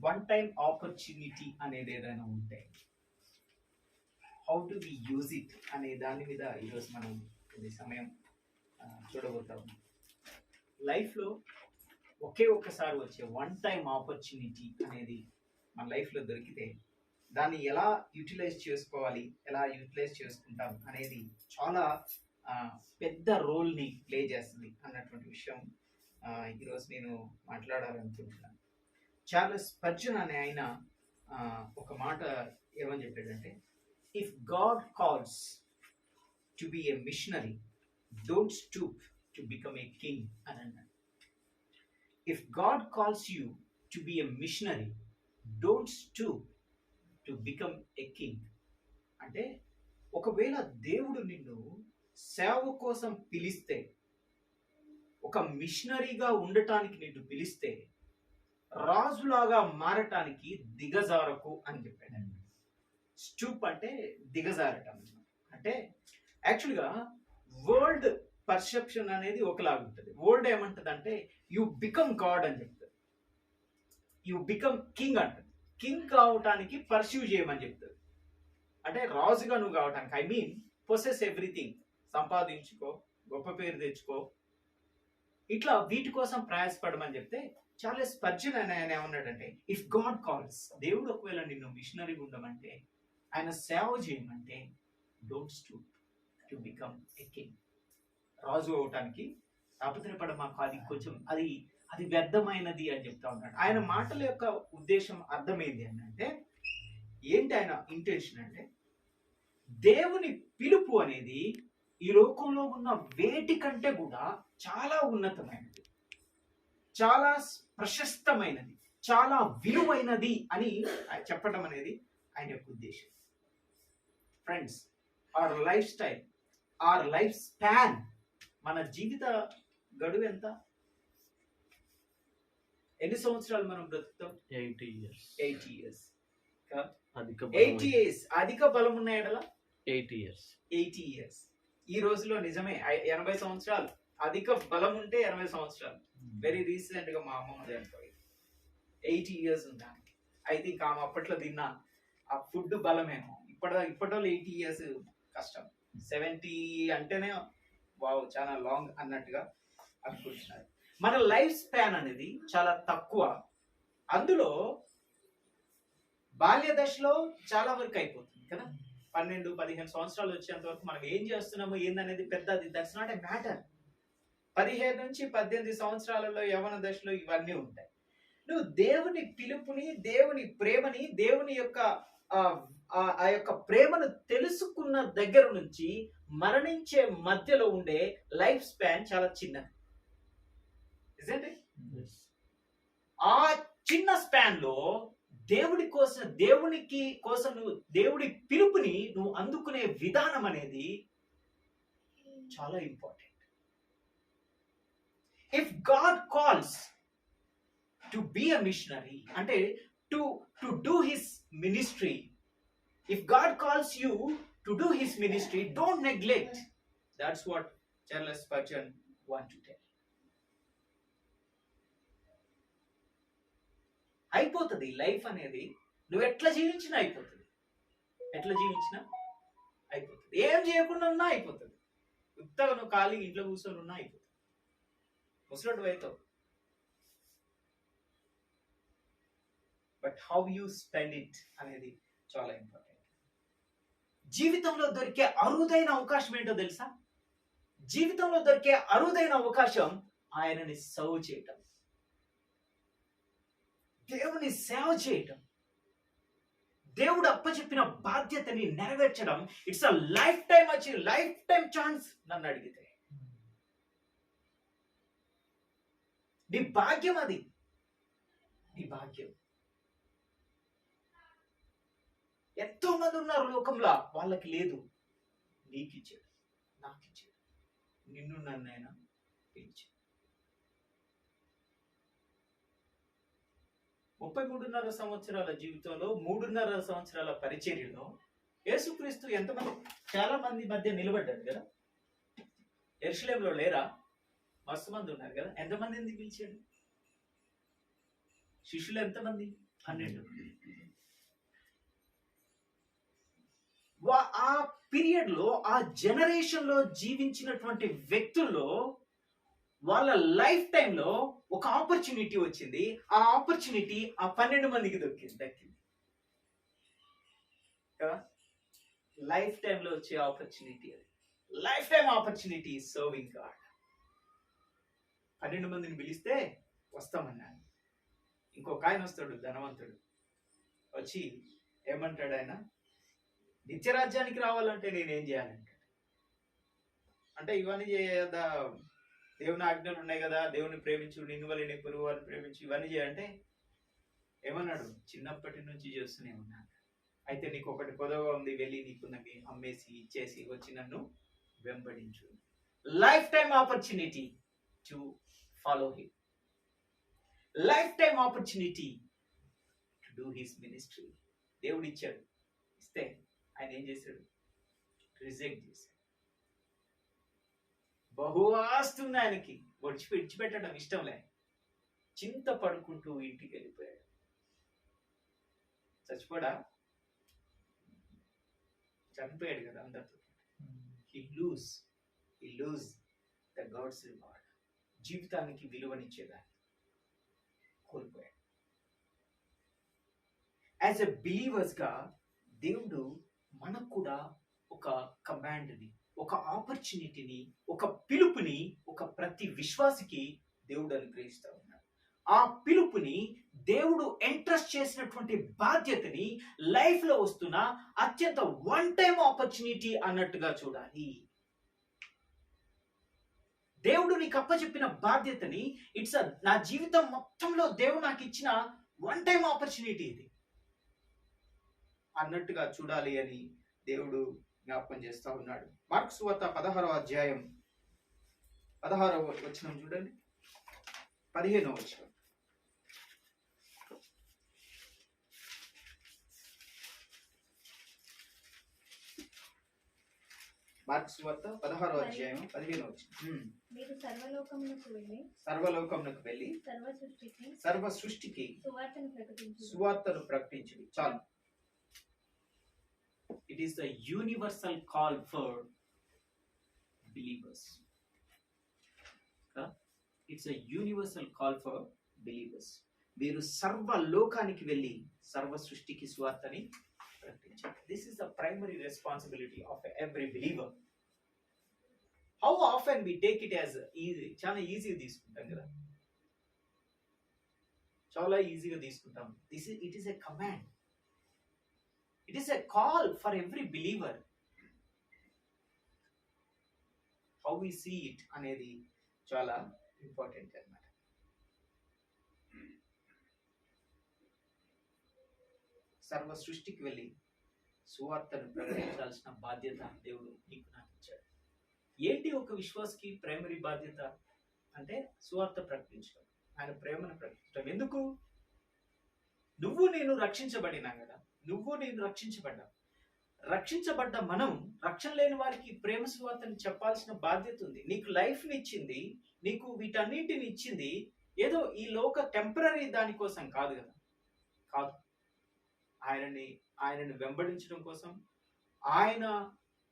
One time opportunity అనేది ఏదైనా ఉంటే how to we use it అనే దాని మీద ఈరోజు మనం కొద్ది సమయం చూడబోతాం. లైఫ్లో ఒకే ఒక్కసారి వచ్చే వన్ టైం ఆపర్చునిటీ అనేది మన లైఫ్లో దొరికితే దాన్ని ఎలా యూటిలైజ్ చేసుకోవాలి, ఎలా యూటిలైజ్ చేసుకుంటాం అనేది చాలా పెద్ద రోల్ని ప్లే చేస్తుంది అన్నటువంటి విషయం ఈరోజు నేను మాట్లాడాలనుకుంటున్నాను. చార్లెస్ స్పర్జన్ అనే ఆయన ఒక మాట ఏమని చెప్పాడంటే, if God calls to be a missionary don't stoop to become a king అని అన్నాడు. If God calls you to be a missionary don't stoop to become a king. అంటే ఒకవేళ దేవుడు నిన్ను సేవ కోసం పిలిస్తే, ఒక మిషనరీగా ఉండటానికి నిన్ను పిలిస్తే రాజులాగా మారటానికి దిగజారకు అని చెప్పాడు. స్టూప్ అంటే దిగజారటం. అంటే యాక్చువల్గా వరల్డ్ పర్సెప్షన్ అనేది ఒకలాగా ఉంటుంది. వరల్డ్ ఏమంటుంది అంటే యు బికమ్ గాడ్ అని చెప్తుంది, యు బికమ్ కింగ్ అంటుంది. కింగ్ కావటానికి పర్స్యూ చేయమని చెప్తుంది. అంటే రాజుగా నువ్వు కావటానికి, ఐ మీన్ పొసెస్ ఎవ్రీథింగ్, సంపాదించుకో, గొప్ప పేరు తెచ్చుకో, ఇట్లా వీటి కోసం ప్రయాసపడమని చెప్తే చార్లెస్ స్పర్జన్ అని ఆయన ఏమన్నాడంటే, ఇఫ్ గాడ్ కాల్స్, దేవుడు ఒకవేళ నిన్ను మిషనరీ ఉండమంటే, ఆయన సేవ చేయమంటే don't stoop to become a king. రాజు అవటానికి తాపత్రయపడమాకు, అది కొంచెం అది వ్యర్థమైనది అని చెప్తా ఉన్నాడు. ఆయన మాటల యొక్క ఉద్దేశం అర్థమైంది అని అంటే ఏంటి, ఆయన ఇంటెన్షన్ అంటే దేవుని పిలుపు అనేది ఈ లోకంలో ఉన్న వేటి కంటే కూడా చాలా ఉన్నతమైనది, చాలా ప్రశస్తమైనది, చాలా విలువైనది అని చెప్పడం అనేది ఆయన యొక్క ఉద్దేశం. Friends, our lifestyle, our lifespan, మన జీవిత గడువు ఎంత? ఎన్ని సంవత్సరాలు మనం బ్రతుకుతాం? 80 years. 80 years. అధిక 80 years అధిక బలం ఉన్న ఎడల 80 years. 80 years. ఈ రోజులో నిజమే 80 సంవత్సరాలు అధిక బలం ఉంటే 80 సంవత్సరాలు. వెరీ రీసెంట్ గా మా అమ్మమ్మ చనిపోయింది. 80 years ఉందానికి. అయితే ఇంకా ఆమె అప్పట్లో తిన్న ఆ ఫుడ్ బలమేమో. ఇప్పట్లో 80 years కష్టం. 70 అంటేనే వావ్ చాలా లాంగ్ అన్నట్టుగా అనుకుంటున్నారు. మన లైఫ్ స్పాన్ అనేది చాలా తక్కువ. అందులో బాల్య దశలో చాలా వరకు అయిపోతుంది కదా. 12-15 సంవత్సరాలు వచ్చేంత వరకు మనం ఏం చేస్తున్నామో ఏందనేది పెద్దది, దట్స్ నాట్ ఎ మ్యాటర్. 17 నుంచి 18 సంవత్సరాలలో యవ్వన దశలో ఇవన్నీ ఉంటాయి. నువ్వు దేవుని పిలుపుని, దేవుని ప్రేమని, దేవుని యొక్క ఆ యొక్క ప్రేమను తెలుసుకున్న దగ్గర నుంచి మరణించే మధ్యలో ఉండే లైఫ్ స్పాన్ చాలా చిన్నది. ఆ చిన్న స్పాన్ లో దేవునికి కోసం నువ్వు దేవుడి పిలుపుని నువ్వు అందుకునే విధానం అనేది చాలా important. If God calls to be a missionary అంటే to do his ministry, if God calls you to do his ministry, don't neglect. That's what Charles Spurgeon want to tell. అయిపోతుంది లైఫ్ అనేది, నువ్వు ఎట్లా జీవించినా అయిపోతుంది, ఎట్లా జీవించినా అయిపోతుంది. ఏం చేయకుండా ఉన్నా అయిపోతుంది. ఉత్తగా నువ్వు ఖాళీ ఇంట్లో కూర్చొని ఉన్నా అయిపోతుంది. ముసలోడు అవుతావు. But how you spend it అనేది చాలా ఇంపార్టెంట్. జీవితంలో దొరికే అరుదైన అవకాశం ఏంటో తెలుసా? జీవితంలో దొరికే అరుదైన అవకాశం ఆయనని సర్వ్ చేయటం, దేవుని సేవ చేయటం, దేవుడు అప్పచెప్పిన బాధ్యతని నెరవేర్చడం. It's a lifetime chance. నన్ను అడిగితే నీ భాగ్యం అది, నీ భాగ్యం. ఎంతో మంది ఉన్నారు లోకంలో, వాళ్ళకి లేదు. నీకు ఇచ్చాడు, నాకు ఇచ్చాడు, నిన్ను నన్నైనా పిలిచాడు. 33.5 సంవత్సరాల జీవితంలో, 3.5 సంవత్సరాల పరిచర్యలో యేసుక్రీస్తు ఎంతమంది, చాలా మంది మధ్య నిలబడ్డాడు కదా. యెరూషలేములో లేరా? మస్తు మంది ఉన్నారు కదా. ఎంతమందిని పిలిచాడు? శిష్యులు ఎంతమంది? 12. ఆ పీరియడ్ లో, ఆ జనరేషన్ లో జీవించినటువంటి వ్యక్తుల్లో వాళ్ళ లైఫ్ టైంలో ఒక ఆపర్చునిటీ వచ్చింది. ఆ ఆపర్చునిటీ ఆ 12 మందికి దక్కింది కదా. లైఫ్ టైంలో వచ్చే ఆపర్చునిటీ అది. Life time opportunity serving God. 12 మందిని పిలిస్తే వస్తామన్నాడు. ఇంకొక ఆయన వస్తాడు, ధనవంతుడు. వచ్చి ఏమంటాడు ఆయన, నిత్యరాజ్యానికి రావాలంటే నేనేం చేయాలంటే, అంటే ఇవన్నీ చేయదా, దేవుని ఆజ్ఞలు ఉన్నాయి కదా, దేవుని ప్రేమించు, నిన్ను వల్ల నీ పొరుగు వారిని ప్రేమించు, ఇవన్నీ చేయాలంటే ఏమన్నాడు, చిన్నప్పటి నుంచి చేస్తూనే ఉన్నాను. అయితే నీకు ఒకటి పొదవగా ఉంది, వెళ్ళి నీకున్నవి అమ్మేసి ఇచ్చేసి వచ్చి నన్ను వెంబడించు. Life time opportunity to follow him. Life time opportunity to do his ministry. దేవుడు ఇచ్చాడు, ఇస్తే ఆయన ఏం చేశాడు, రిజెక్ట్ చేశాడు. బహు ఆస్తి ఉంది ఆయనకి, విడిచిపెట్టడం ఇష్టం లే, చింత పడుకుంటూ ఇంటికి వెళ్ళిపోయాడు. చచ్చిపోడా, చనిపోయాడు కదా అందరితో. He lose the God's reward. జీవితానికి విలువనిచ్చేదాన్ని కోల్పోయాడు. యాజ్ ఎ బిలీవర్స్ గా దేవుడు మనకు కూడా ఒక కమాండ్ని, ఒక ఆపర్చునిటీని, ఒక పిలుపుని ఒక ప్రతి విశ్వాసికి దేవుడు అనుగ్రహిస్తా ఉన్నాడు. ఆ పిలుపుని, దేవుడు ఎంట్రస్ట్ చేసినటువంటి బాధ్యతని లైఫ్ లో వస్తున్న అత్యంత వన్ టైం ఆపర్చునిటీ అన్నట్టుగా చూడాలి. దేవుడు నీకు అప్పచెప్పిన బాధ్యతని నా జీవితం మొత్తంలో దేవుడు నాకు ఇచ్చిన వన్ టైం ఆపర్చునిటీ ఇది అన్నట్టుగా చూడాలి అని దేవుడు జ్ఞాపకం చేస్తా ఉన్నాడు. మార్కు సువార్త 16వ అధ్యాయం 16వ వచనం చూడండి, 15వ వచనం. మార్కు సువార్త 16వ అధ్యాయం 15వ వచనం. మీరు సర్వలోకమునకు వెళ్ళి సర్వ సృష్టికి సువార్తను ప్రకటించుడి. చాలు. It is the universal call for believers. It's a universal call for believers. మీరు సర్వ లోకానికి వెళ్ళి సర్వ సృష్టికి సువార్తని ప్రకటించాలి. This is the primary responsibility of every believer. How often we take it as easy? చాలా ఈజీగా తీసుకుంటాం కదా, చాలా ఈజీగా తీసుకుంటాం. It is a command. It is a call for every believer. How we see it అనేది చాలా ఇంపార్టెంట్ అన్నమాట. సర్వ సృష్టికి వెళ్ళి సువార్తను ప్రకటించాల్సిన బాధ్యత దేవుడు నీకు నాకు ఇచ్చాడు. ఏంటి ఒక విశ్వాసకి ప్రైమరీ బాధ్యత అంటే సువార్త ప్రకటించడం, ఆయన ప్రేమను ప్రకటించడం. ఎందుకు? నువ్వు నేను రక్షించబడినా కదా, నువ్వు నేను రక్షించబడ్డ మనం రక్షణ లేని వారికి ప్రేమ సువార్తని చెప్పాల్సిన బాధ్యత ఉంది. నీకు లైఫ్ని ఇచ్చింది, నీకు వీటన్నింటిని ఇచ్చింది ఏదో ఈ లోక టెంపరరీ దానికోసం కాదు కదా, కాదు. ఆయనని వెంబడించడం కోసం,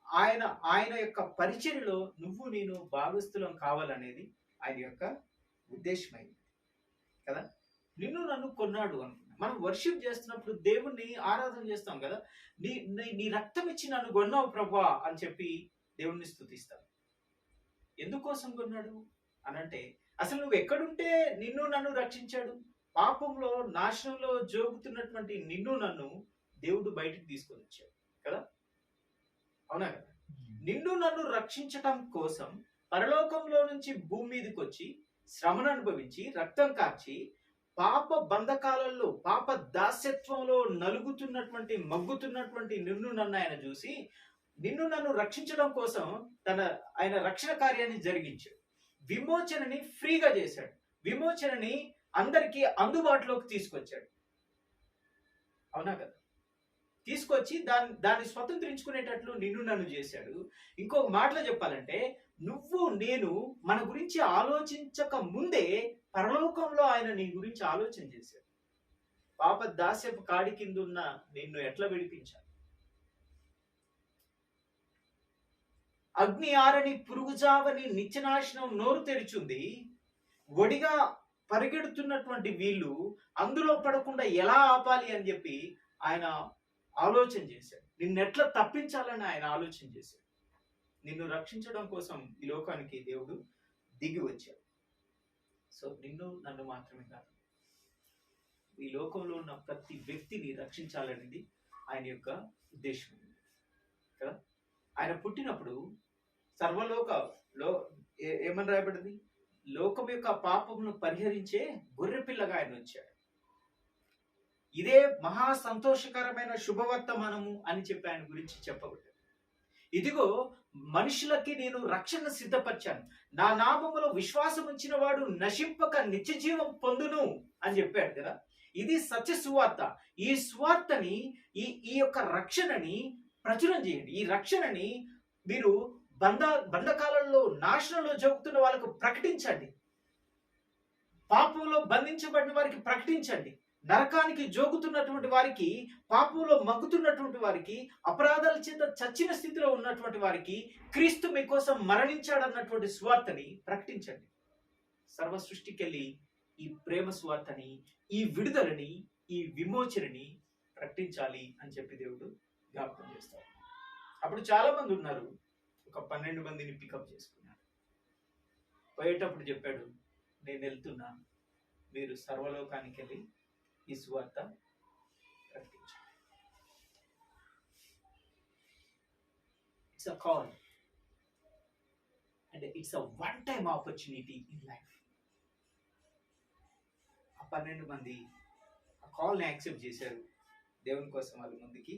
ఆయన యొక్క పరిచర్యలో నువ్వు నేను భాగస్థులం కావాలనేది ఆయన యొక్క ఉద్దేశమైంది కదా. నిన్ను నన్ను కొన్నాడు అనుకున్నా. మనం వర్షిప్ చేస్తున్నప్పుడు దేవుణ్ణి ఆరాధన చేస్తాం కదా, నీ రక్తం ఇచ్చి నన్ను కొన్నావు ప్రభువా అని చెప్పి దేవుణ్ణి స్తుతిస్తాం. ఎందుకోసం కొన్నాడు అనంటే, అసలు నువ్వు ఎక్కడుంటే నిన్ను నన్ను రక్షించాడు. పాపంలో నాశనంలో జోగుతున్నటువంటి నిన్ను నన్ను దేవుడు బయటికి తీసుకొని వచ్చాడు కదా, అవునా కదా. నిన్ను నన్ను రక్షించటం కోసం పరలోకంలో నుంచి భూమి మీదకి వచ్చి శ్రమను అనుభవించి రక్తం కార్చి పాప బంధకాలలో, పాప దాస్యత్వంలో మగ్గుతున్నటువంటి నిన్ను నన్ను ఆయన చూసి నిన్ను నన్ను రక్షించడం కోసం ఆయన రక్షణ కార్యాన్ని జరిగించాడు. విమోచనని ఫ్రీగా చేశాడు. విమోచనని అందరికీ అందుబాటులోకి తీసుకొచ్చాడు, అవునా కదా. తీసుకొచ్చి దాన్ని స్వతంత్రించుకునేటట్లు నిన్ను నన్ను చేశాడు. ఇంకొక మాటలో చెప్పాలంటే, నువ్వు నేను మన గురించి ఆలోచించక ముందే పరలోకంలో ఆయన నీ గురించి ఆలోచన చేశాడు. పాప దాస్యపు కాడి కింద ఉన్న నిన్ను ఎట్లా విడిపించాలి? అగ్ని ఆరని పురుగుజావని నిత్యనాశనం నోరు తెరిచింది. ఒడిగా పరిగెడుతున్నటువంటి వీళ్ళు అందులో పడకుండా ఎలా ఆపాలి అని చెప్పి ఆయన ఆలోచన చేశాడు. నిన్నెట్లా తప్పించాలని ఆయన ఆలోచన చేశాడు. నిన్ను రక్షించడం కోసం ఈ లోకానికి దేవుడు దిగి వచ్చాడు. సో నిన్ను నన్ను మాత్రమే కాదు, ఈ లోకంలో ఉన్న ప్రతి వ్యక్తిని రక్షించాలనేది ఆయన యొక్క ఉద్దేశం కదా. ఆయన పుట్టినప్పుడు సర్వలోకలో ఏమని రాయబడింది? లోకం యొక్క పాపమును పరిహరించే గొర్రెపిల్లగా ఆయన వచ్చాడు. ఇదే మహా సంతోషకరమైన శుభవర్తమానము అని చెప్పి ఆయన గురించి చెప్పబడ్డాడు. ఇదిగో మనుషులకి నేను రక్షణ సిద్ధపరిచాను, నా నామములో విశ్వాసం ఉంచిన వాడు నశింపక నిత్య జీవం పొందును అని చెప్పాడు కదా. ఇది సత్య సువార్త. ఈ సువార్తని ఈ యొక్క రక్షణని ప్రచురం చేయండి. ఈ రక్షణని మీరు బంధకాలలో నాశనంలో జరుగుతున్న వాళ్ళకు ప్రకటించండి. పాపంలో బంధించబడిన వారికి ప్రకటించండి. నరకానికి జోగుతున్నటువంటి వారికి, పాపంలో మగ్గుతున్నటువంటి వారికి, అపరాధాల చేత చచ్చిన స్థితిలో ఉన్నటువంటి వారికి క్రీస్తు మీకోసం మరణించాడన్నటువంటి సువార్తని ప్రకటించండి. సర్వ సృష్టికెళ్ళి ఈ ప్రేమ సువార్తని, ఈ విడుదలని, ఈ విమోచనని ప్రకటించాలి అని చెప్పి దేవుడు జ్ఞాపకం చేస్తాడు. అప్పుడు చాలా మంది ఉన్నారు. ఒక 12 మందిని పికప్ చేసుకున్నాడు. పోయేటప్పుడు చెప్పాడు, నేను వెళ్తున్నా, మీరు సర్వలోకానికి వెళ్ళి ఈ సువార్త ప్రకటించండి. It's a call and it's a one time opportunity in life. ఆ 12 మంది ఆ కాల్ని యాక్సెప్ట్ చేశారు. దేవుని కోసం వాళ్ళు ముందుకి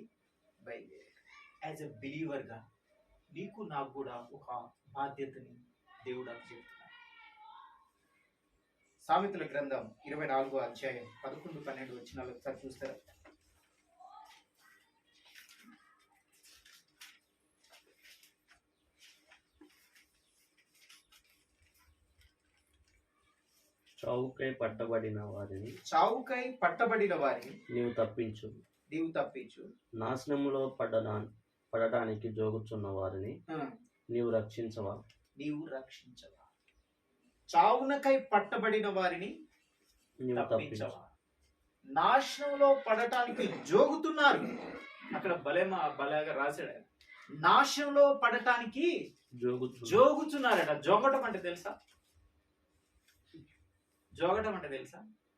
బయలుదేరారు. యాజ్ ఎ బిలీవర్గా నీకు నాకు కూడా ఒక బాధ్యతని దేవుడు చెప్తున్నాడు. సామెతల గ్రంథం 24వ అధ్యాయం 11-12 వచనాలు ఒకసారి చూస్తారా? చావుకై పట్టబడిన వారిని నీవు తప్పించు. నాశనములో పడడానికి జోగుచున్న వారిని నీవు రక్షించవా. చావునకై పట్టబడిన వారిని తప్పించవా. నాశనంలో పడటానికి జోగుతున్నారు. అక్కడ భలేగా రాశాడు. నాశనంలో పడటానికి జోగుతున్నారట. జోగటం అంటే తెలుసా?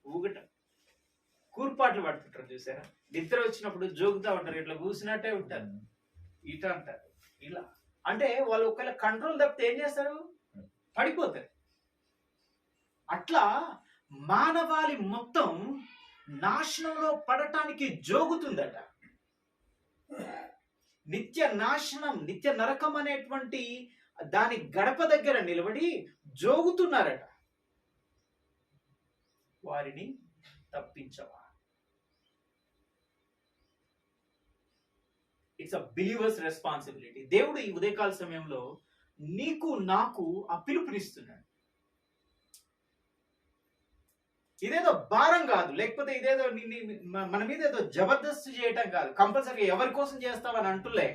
ఊగటం. కూర్పాట్లు పడుతుంటారు చూసారా? నిద్ర వచ్చినప్పుడు జోగుతా ఉంటారు, ఇట్లా కూసినట్టే ఉంటారు, ఇట అంటారు, ఇలా అంటే వాళ్ళు ఒకవేళ కంట్రోల్ తప్పితే ఏం చేస్తారు? పడిపోతారు. అట్లా మానవాళి మొత్తం నాశనంలో పడటానికి జోగుతుందట. నిత్య నాశనం, నిత్య నరకం అనేటువంటి దాని గడప దగ్గర నిలబడి జోగుతున్నారట. వారిని తప్పించవా. It's a believer's responsibility. దేవుడు ఈ ఉదయకాల సమయంలో నీకు నాకు ఆ పిలుపునిస్తున్నాడు. ఇదేదో భారం కాదు, లేకపోతే ఇదేదో మన మీద ఏదో జబర్దస్తు చేయటం కాదు. కంపల్సరీ ఎవరి కోసం చేస్తావని అంటులే,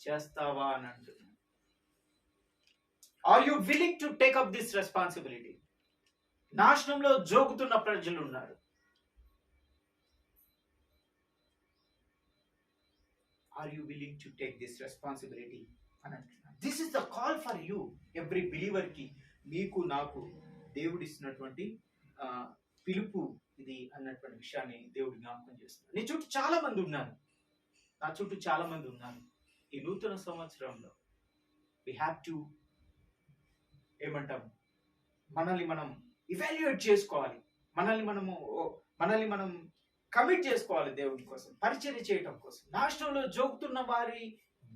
చేస్తావా అని అంటున్నా. Are you willing to take up this responsibility? నాశనంలో జోగుతున్న ప్రజలు ఉన్నారు. Are you willing to take this responsibility అని అంటున్నా. This is the call for you. Every believer కి, మీకు నాకు దేవుడు ఇస్తున్నటువంటి పిలుపు ఇది అన్నటువంటి విషయాన్ని దేవుడు జ్ఞాపకం చేస్తున్నాడు. నీ చుట్టూ చాలా మంది ఉన్నారు, నా చుట్టూ చాలా మంది ఉన్నారు. ఈ నూతన సంవత్సరంలో వి హ్యావ్ టు ఏమంటాం, మనల్ని మనం ఇవాల్యుయేట్ చేసుకోవాలి. మనల్ని మనం కమిట్ చేసుకోవాలి దేవుడి కోసం, పరిచర్య చేయటం కోసం. నాశనంలో జోగుతున్న వారి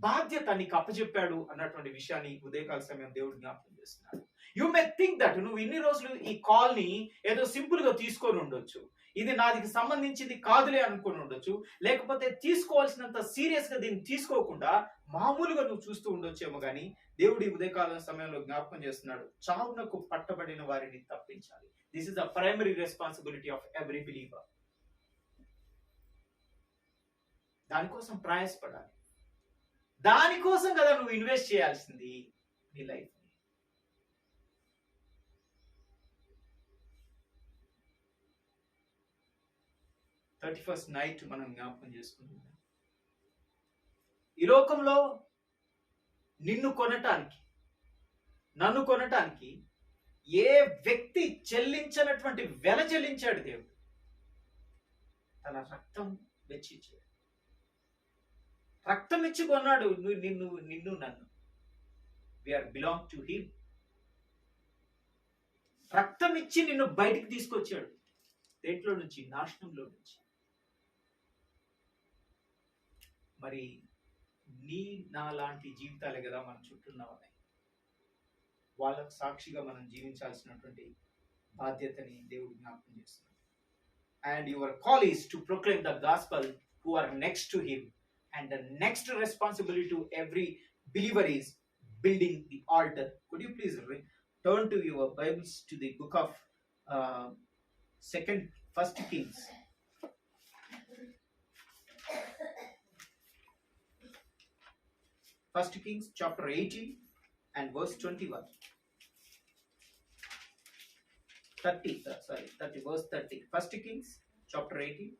బాధ్యత నీకు అప్పచెప్పాడు అన్నటువంటి విషయాన్ని ఉదయకాల సమయం దేవుడు జ్ఞాపకం చేస్తున్నాడు. యు మే థింక్ దట్ నువ్వు ఇన్ని రోజులు ఈ కాల్ ని ఏదో సింపుల్ గా తీసుకొని ఉండొచ్చు, ఇది నాదికి సంబంధించింది కాదులే అనుకుని ఉండొచ్చు, లేకపోతే తీసుకోవాల్సినంత సీరియస్ గా దీన్ని తీసుకోకుండా మామూలుగా నువ్వు చూస్తూ ఉండొచ్చేమో. కానీ దేవుడి ఉదయకాల సమయంలో జ్ఞాపకం చేస్తున్నాడు, చావునకు పట్టబడిన వారిని తప్పించాలి. This is the primary responsibility of every believer. దానికోసం ప్రయాసపడాలి. దానికోసం కదా నువ్వు ఇన్వెస్ట్ చేయాల్సింది నీ లైఫ్. 31st నైట్ మనం జ్ఞాపకం చేసుకుంటున్నాం. ఈ లోకంలో నిన్ను కొనటానికి, నన్ను కొనటానికి ఏ వ్యక్తి చెల్లించినటువంటి వెల చెల్లించాడు దేవుడు. తన రక్తం వెచ్చించాడు. రక్తం ఇచ్చి కొన్నాడు నిన్ను నన్ను. We are belong to him. రక్తం ఇచ్చి నిన్ను బయటికి తీసుకొచ్చాడు. దేంట్లో నుంచి? నాశనంలో నుంచి. మరి నీ నా లాంటి జీవితాలే కదా మన చుట్టూ ఉన్నవన్నీ. వాళ్ళకు సాక్షిగా మనం జీవించాల్సినటువంటి బాధ్యతని దేవుడు జ్ఞాపకం చేస్తున్నాడు. And your call is to proclaim the gospel who are next to him. And the next responsibility to every believer is building the altar. Could you please turn to your Bibles to the book of First Kings. First Kings chapter 18 and verse 21. 30, verse 30. First Kings chapter 18.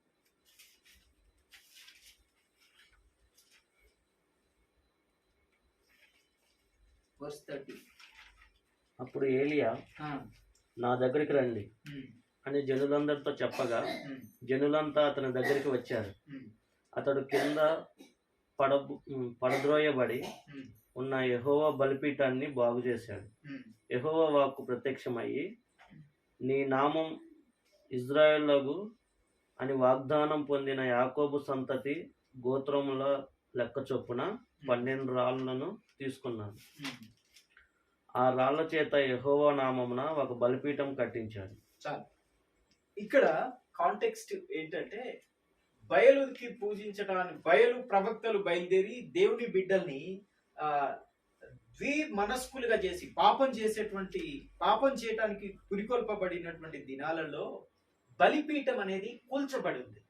Verse 30. అప్పుడు ఏలియా నా దగ్గరికి రండి అని జనులందరితో చెప్పగా జనులంతా అతని దగ్గరికి వచ్చారు. అతడు కింద పడద్రోయబడి ఉన్న యెహోవా బలిపీఠాన్ని బాగు చేశాడు. యెహోవా వాక్కు ప్రత్యక్షమయ్యి, నీ నామం ఇజ్రాయేలుగు అని వాగ్దానం పొందిన యాకోబు సంతతి గోత్రముల లెక్క చొప్పున 12 రాళ్లను తీసుకున్నాను. ఆ రాళ్ల చేత యెహోవా నామమున ఒక బలిపీఠం కట్టించాడు. చాలు. ఇక్కడ కాంటెక్స్ట్ ఏంటంటే, బయలుకి పూజించడానికి బయలు ప్రవక్తలు బయలుదేరి దేవుని బిడ్డల్ని మనస్కులుగా చేసి పాపం చేయటానికి పురికొల్పబడినటువంటి దినాలలో బలిపీఠం అనేది కూల్చబడి ఉంది.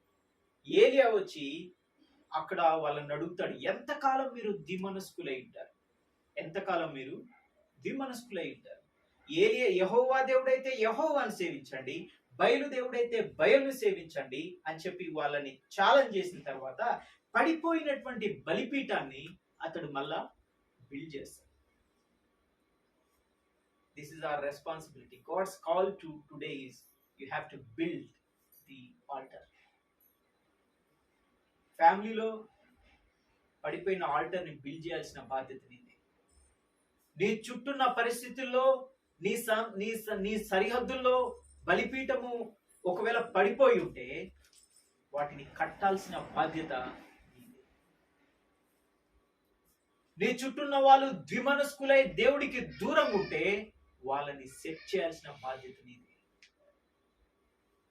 ఏలియా వచ్చి అక్కడ వాళ్ళని అడుగుతాడు, ఎంతకాలం మీరు ద్విమనస్కులై ఉంటారు? ఎంతకాలం మీరు ద్విమనస్కులై ఉంటారు? ఏలియా, యెహోవా దేవుడైతే యెహోవాను సేవించండి, బయలు దేవుడైతే బయలును సేవించండి అని చెప్పి వాళ్ళని ఛాలెంజ్ చేసిన తర్వాత పడిపోయినటువంటి బలిపీఠాన్ని అతడు మళ్ళా బిల్డ్ చేస్తాడు. This is our responsibility. God's call to today is you have to build the altar. ఫ్యామిలీలో పడిపోయిన ఆల్టర్ని బిల్డ్ చేయాల్సిన బాధ్యత నీది. నీ చుట్టూన్న పరిస్థితుల్లో, నీ సరిహద్దుల్లో బలిపీఠము ఒకవేళ పడిపోయి ఉంటే వాటిని కట్టాల్సిన బాధ్యత నీది. నీ చుట్టూన్న వాళ్ళు ద్విమనస్కులై దేవుడికి దూరం ఉంటే వాళ్ళని సెట్ చేయాల్సిన బాధ్యత నీది.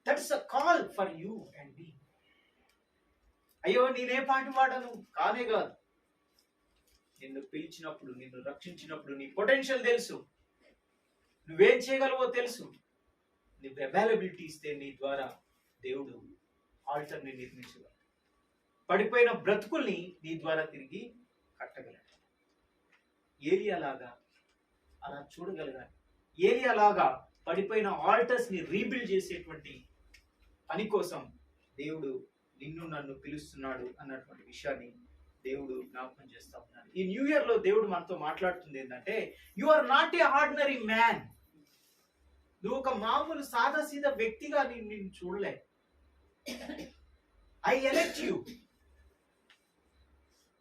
That's a call for you and me. అయ్యో నేనే పాటి వాడను కానే కాదు. నిన్ను పిలిచినప్పుడు, నిన్ను రక్షించినప్పుడు నీ పొటెన్షియల్ తెలుసు, నువ్వేం చేయగలవో తెలుసు. నీకు అవైలబిలిటీ ఇస్తే నీ ద్వారా దేవుడు ఆల్టర్ని నిర్మించగలడు. పడిపోయిన బ్రతుకుల్ని నీ ద్వారా తిరిగి కట్టగలడు. ఏలియాలాగా అలా చూడగలగాలి. ఏలియాలాగా పడిపోయిన ఆల్టర్స్ ని రీబిల్డ్ చేసేటువంటి పని కోసం దేవుడు నిన్ను నన్ను పిలుస్తున్నాడు అన్నటువంటి విషయాన్ని దేవుడు జ్ఞాపకం చేస్తా ఉన్నాడు. ఈ న్యూ ఇయర్ లో దేవుడు మనతో మాట్లాడుతుంది ఏంటంటే, you are not a ordinary man. నువ్వు ఒక మామూలు సాదాసీదా వ్యక్తిగా నిన్ను చూడలే. I elect you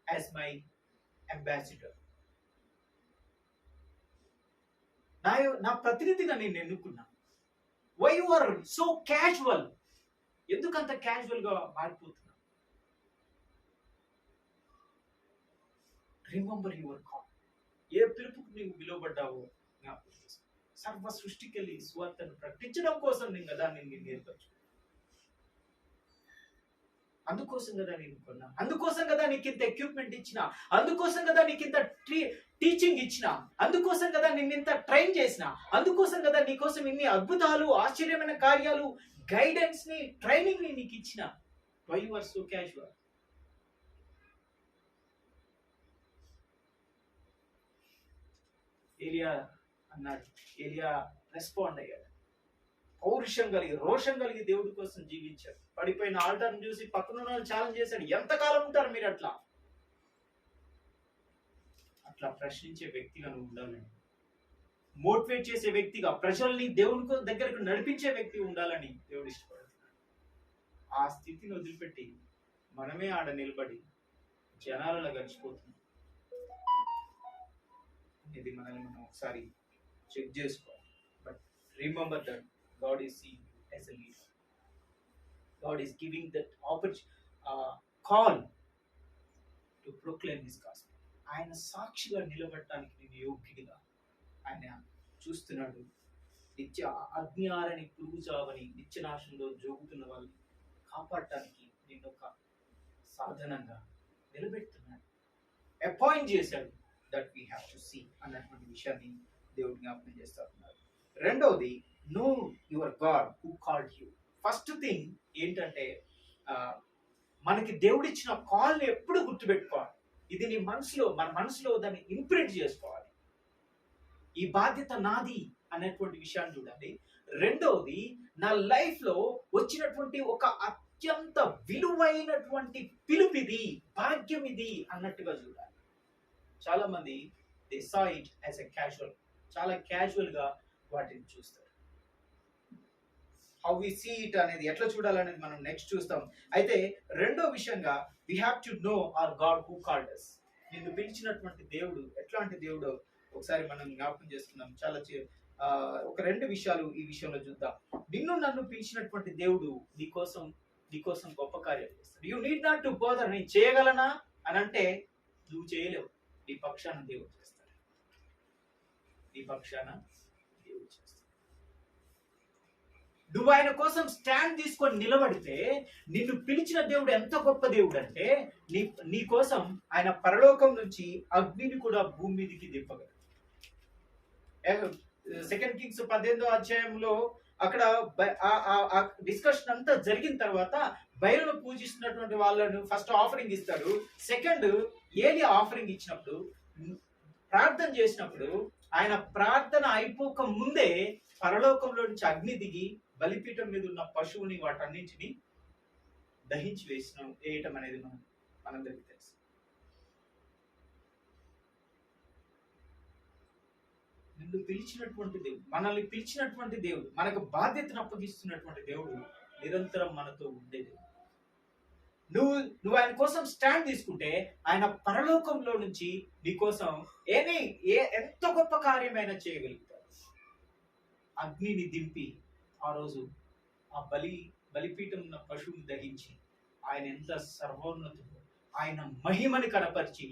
as my ambassador. నా ప్రతినిధిగా నేను ఎన్నుకున్నా. Why you are so casual? ఎందుకంత క్యాజువల్ గా మారిపోతున్నా? Remember your call. ఏ పిలుపుకు నీవు పిలువబడ్డావో జ్ఞాపకం చేసుకో. సర్వ సృష్టికెళ్ళి సువార్తను ప్రకటించడం కోసం నేను కదా నేను నేర్పచ్చు. అందుకోసం కదా నేను కొన్నా, అందుకోసం కదా నీకు ఇంత ఎక్విప్మెంట్ ఇచ్చిన, అందుకోసం కదా నీకు ఇంత టీచింగ్ ఇచ్చిన, అందుకోసం కదా నిన్ను ఇంత ట్రైన్ చేసిన, అందుకోసం కదా నీకోసం ఇన్ని అద్భుతాలు, ఆశ్చర్యమైన కార్యాలు, గైడెన్స్ ని, ట్రైనింగ్ ని నీకు ఇచ్చిన. Why you are so casual? Eliya అన్నాడు, ఏలియా రెస్పాండ్ అయ్యాడు. పౌరుషం కలిగి, రోషం కలిగి దేవుడి కోసం జీవించాడు. పడిపోయిన ఆల్టర్ని చూసి పక్కన ఛాలెంజ్ చేశాడు, ఎంతకాలం ఉంటారు మీరు అట్లా? అట్లా ప్రశ్నించే వ్యక్తిగా నువ్వు ఉండాలని, మోటివేట్ చేసే వ్యక్తిగా, ప్రజల్ని దేవుని దగ్గరకు నడిపించే వ్యక్తి ఉండాలని దేవుడు ఇష్టపడుతున్నాడు. ఆ స్థితిని వదిలిపెట్టి మనమే ఆడ నిలబడి జనాలలో గడిచిపోతున్నాం. ఇది మనల్ని మనం ఒకసారి చెక్ చేసుకోవాలి. But remember that God is seeing you as a leader. God is giving that call to proclaim His gospel. ఆయన సాక్షిగా నిలబడటానికి నేను యోగ్యుడిగా ఆయన చూస్తున్నాడు. నిత్య అజ్ఞారని పురుగు చావని నిత్యనాశంలో జోగుతున్న వాళ్ళని కాపాడటానికి నేను ఒక సాధనంగా నిలబెడుతున్నాడు. అపాయింట్ చేశాడు. That we have to see అన్నటువంటి విషయాన్ని దేవుడు జ్ఞాపకం చేస్తా ఉన్నారు. రెండవది, know your God who called you. First thing ఏంటంటే, మనకి దేవుడిచ్చిన కాల్ని ఎప్పుడు గుర్తుపెట్టుకోవాలి. ఇది నీ మనసులో, మన మనసులో దాన్ని ఇంప్రింట్ చేసుకోవాలి. ఈ బాధ్యత నాది అనేటువంటి విషయాన్ని చూడాలి. రెండవది, నా లైఫ్ లో వచ్చినటువంటి ఒక అత్యంత విలువైనటువంటి పిలుపిది, భాగ్యం ఇది అన్నట్టుగా చూడాలి. చాలా మంది they saw it as a casual, చాలా క్యాజువల్ గా వాటిని చూస్తారు. హౌ వి సీ ఇట్ అనేది ఎట్లా చూడాలనేది మనం నెక్స్ట్ చూస్తాం. అయితే రెండో విషయంగా we have to know our God who called us. నిన్ను పిలిచినటువంటి దేవుడు ఎట్లాంటి దేవుడో ఒకసారి మనం జ్ఞాపకం చేసుకుందాం. చాలా ఒక రెండు విషయాలు ఈ విషయంలో చూద్దాం. నిన్ను నన్ను పిలిచినటువంటి దేవుడు నీకోసం గొప్ప కార్యాలు చేస్తాడు. You need not to bother. నేను చేయగలనా అని అంటే నువ్వు చేయలేవు. నీ పక్షాన దేవుడు చేస్తాడు. నీ పక్షాన దేవుడు చేస్తాడు. నువ్వు ఆయన కోసం స్టాండ్ తీసుకొని నిలబడితే నిన్ను పిలిచిన దేవుడు ఎంత గొప్ప దేవుడు అంటే, నీ కోసం ఆయన పరలోకం నుంచి అగ్నిని కూడా భూమి మీదకి దింపగలడు. 2 కింగ్స్ 18వ అధ్యాయంలో అక్కడ డిస్కషన్ అంతా జరిగిన తర్వాత బయలును పూజిస్తున్నటువంటి వాళ్ళను ఫస్ట్ ఆఫరింగ్ ఇస్తాడు. సెకండ్, ఏలి ఆఫరింగ్ ఇచ్చినప్పుడు, ప్రార్థన చేసినప్పుడు, ఆయన ప్రార్థన అయిపోక ముందే పరలోకంలో నుంచి అగ్ని దిగి బలిపీఠం మీద ఉన్న పశువుని వాటన్నింటిని దహించి వేయటం అనేది మనందరికీ తెలుసు. నిన్ను పిలిచినటువంటి దేవుడు, మనల్ని పిలిచినటువంటి దేవుడు, మనకు బాధ్యతను అప్పగిస్తున్నటువంటి దేవుడు నిరంతరం మనతో ఉండేది. నువ్వు ఆయన కోసం స్టాండ్ తీసుకుంటే ఆయన పరలోకంలో నుంచి నీకోసం ఎంత గొప్ప కార్యమైనా చేయగలుగుతాడు. అగ్నిని దింపి ఆ రోజు ఆ బలిపీఠం ఉన్న పశువుని దహించి ఆయన ఎంత సర్వోన్నతుడు, ఆయన మహిమని కనపరిచి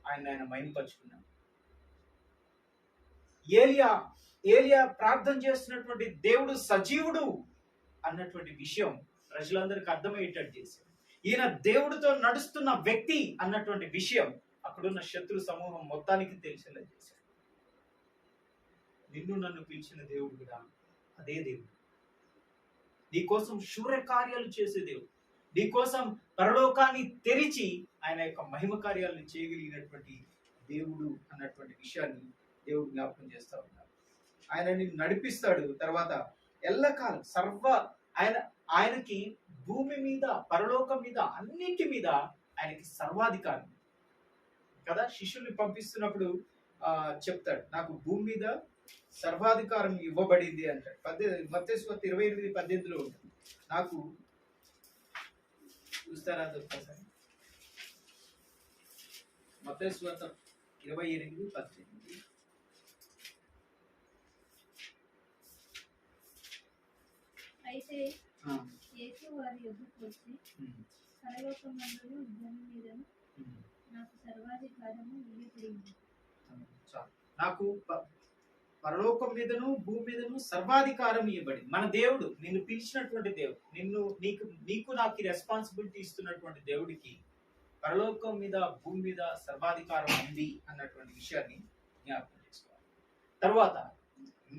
ఆయన మహిమపరుచుకున్నాడు. ఏలియా ప్రార్థన చేస్తున్నటువంటి దేవుడు సజీవుడు అన్నటువంటి విషయం ప్రజలందరికీ అర్థమయ్యేటట్టు చేశాడు. ఈయన దేవుడితో నడుస్తున్న వ్యక్తి అన్నటువంటి విషయం అక్కడున్న శత్రు సమూహం మొత్తానికి తెలిసేలా చేశాడు. నిన్ను నన్ను పిలిచిన దేవుడు కూడా అదే దేవుడు. నీకోసం శూర కార్యాలు చేసే దేవుడు, నీకోసం పరలోకాన్ని తెరిచి ఆయన యొక్క మహిమ కార్యాలను చేయగలిగినటువంటి దేవుడు అన్నటువంటి విషయాన్ని దేవుడు జ్ఞాపకం చేస్తా ఉన్నాడు. ఆయన నిన్ను నడిపిస్తాడు. తర్వాత ఎల్లకాలం ఆయనకి భూమి మీద, పరలోకం మీద, అన్నింటి మీద ఆయనకి సర్వాధికారం కదా. శిష్యుల్ని పంపిస్తున్నప్పుడు చెప్తాడు, నాకు భూమి మీద సర్వాధికారం ఇవ్వబడింది అంటాడు. మత్తయి సువార్త 28:18 ఉంటుంది. నాకు చూస్తారా ఒక్కసారి? మత్తయి సువార్త 28:18. అయితే యేసు వారి యొద్దకు వచ్చి పరలోకమందును భూమి మీదను నాకు సర్వాధికారము ఇవ్వబడింది. చాలు. నాకు పరలోకం మీదను భూమి మీదను సర్వాధికారం ఇవ్వబడింది. మన దేవుడు నిన్ను పిలిచినటువంటి దేవుడు, నీకు నాకు రెస్పాన్సిబిలిటీ ఇస్తున్నటువంటి దేవుడికి పరలోకం మీద భూమి మీద సర్వాధికారం ఉంది అన్నటువంటి విషయాన్ని జ్ఞాపకం చేసుకోవాలి. తర్వాత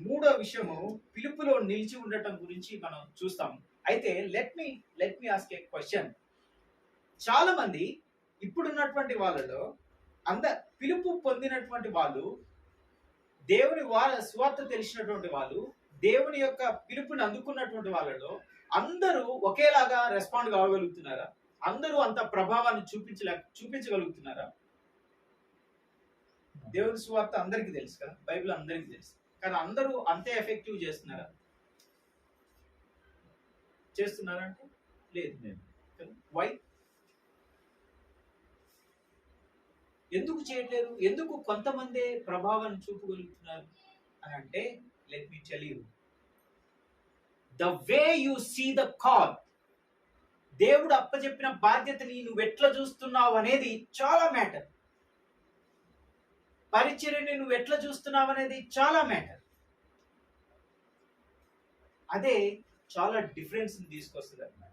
మూడో విషయము పిలుపులో నిలిచి ఉండటం గురించి మనం చూస్తాం. అయితే let me ask a question. చాలా మంది ఇప్పుడున్నటువంటి వాళ్ళలో పిలుపు పొందినటువంటి వాళ్ళు, దేవుని స్వార్థ తెలిసినటువంటి వాళ్ళు, దేవుని యొక్క పిలుపుని అందుకున్నటువంటి వాళ్ళలో అందరూ ఒకేలాగా రెస్పాండ్ కాగలుగుతున్నారా? అందరూ అంత ప్రభావాన్ని చూపించగలుగుతున్నారా? దేవుని స్వార్థ అందరికీ తెలుసు కదా, బైబిల్ అందరికీ తెలుసు, కానీ అందరూ అంతే ఎఫెక్టివ్ చేస్తున్నారా అంటే లేదు. వై? ఎందుకు చేయట్లేదు? ఎందుకు కొంతమంది ప్రభావాన్ని చూపగలుగుతున్నారు అని అంటే, let me tell you, the way you see the call, దేవుడు అప్పచెప్పిన బాధ్యతని నువ్వు ఎట్లా చూస్తున్నావు అనేది చాలా మ్యాటర్. పరిచర్యని నువ్వు ఎట్లా చూస్తున్నావు అనేది చాలా మ్యాటర్. అదే చాలా డిఫరెన్స్ తీసుకొస్తుంది అన్నమాట.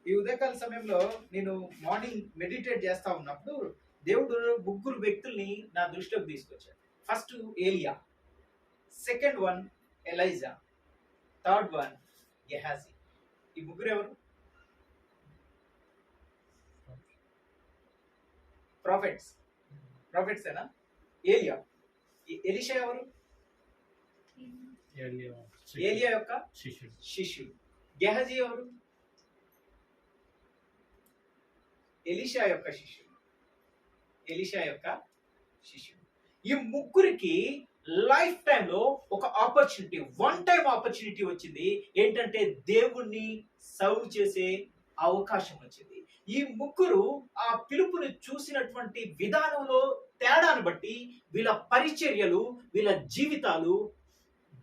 ఈ ఉదయకాల సమయంలో నేను మార్నింగ్ మెడిటేట్ చేస్తా ఉన్నప్పుడు దేవుడు 3 వ్యక్తుల్ని నా దృష్టిలోకి తీసుకొచ్చాడు. ఫస్ట్ ఏలియా, second one Elijah, third one Gehazi. ఈ ముగ్గురు ఎవరు? ప్రాఫిట్స్ ఏనా? ఏలియా. ఎలీషా ఎవరు? ఏలియా యొక్క శిష్యుడు. గెహాజీ ఎవరు? ఎలీషా యొక్క శిష్యుడు. ఈ ముగ్గురికి లైఫ్ టైంలో ఒక ఆపర్చునిటీ, వన్ టైం ఆపర్చునిటీ వచ్చింది. ఏంటంటే దేవుణ్ణి సర్వ్ చేసే అవకాశం వచ్చింది. ఈ ముగ్గురు ఆ పిలుపుని చూసినటువంటి విధానంలో తేడాను బట్టి వీళ్ళ పరిచర్యలు, వీళ్ళ జీవితాలు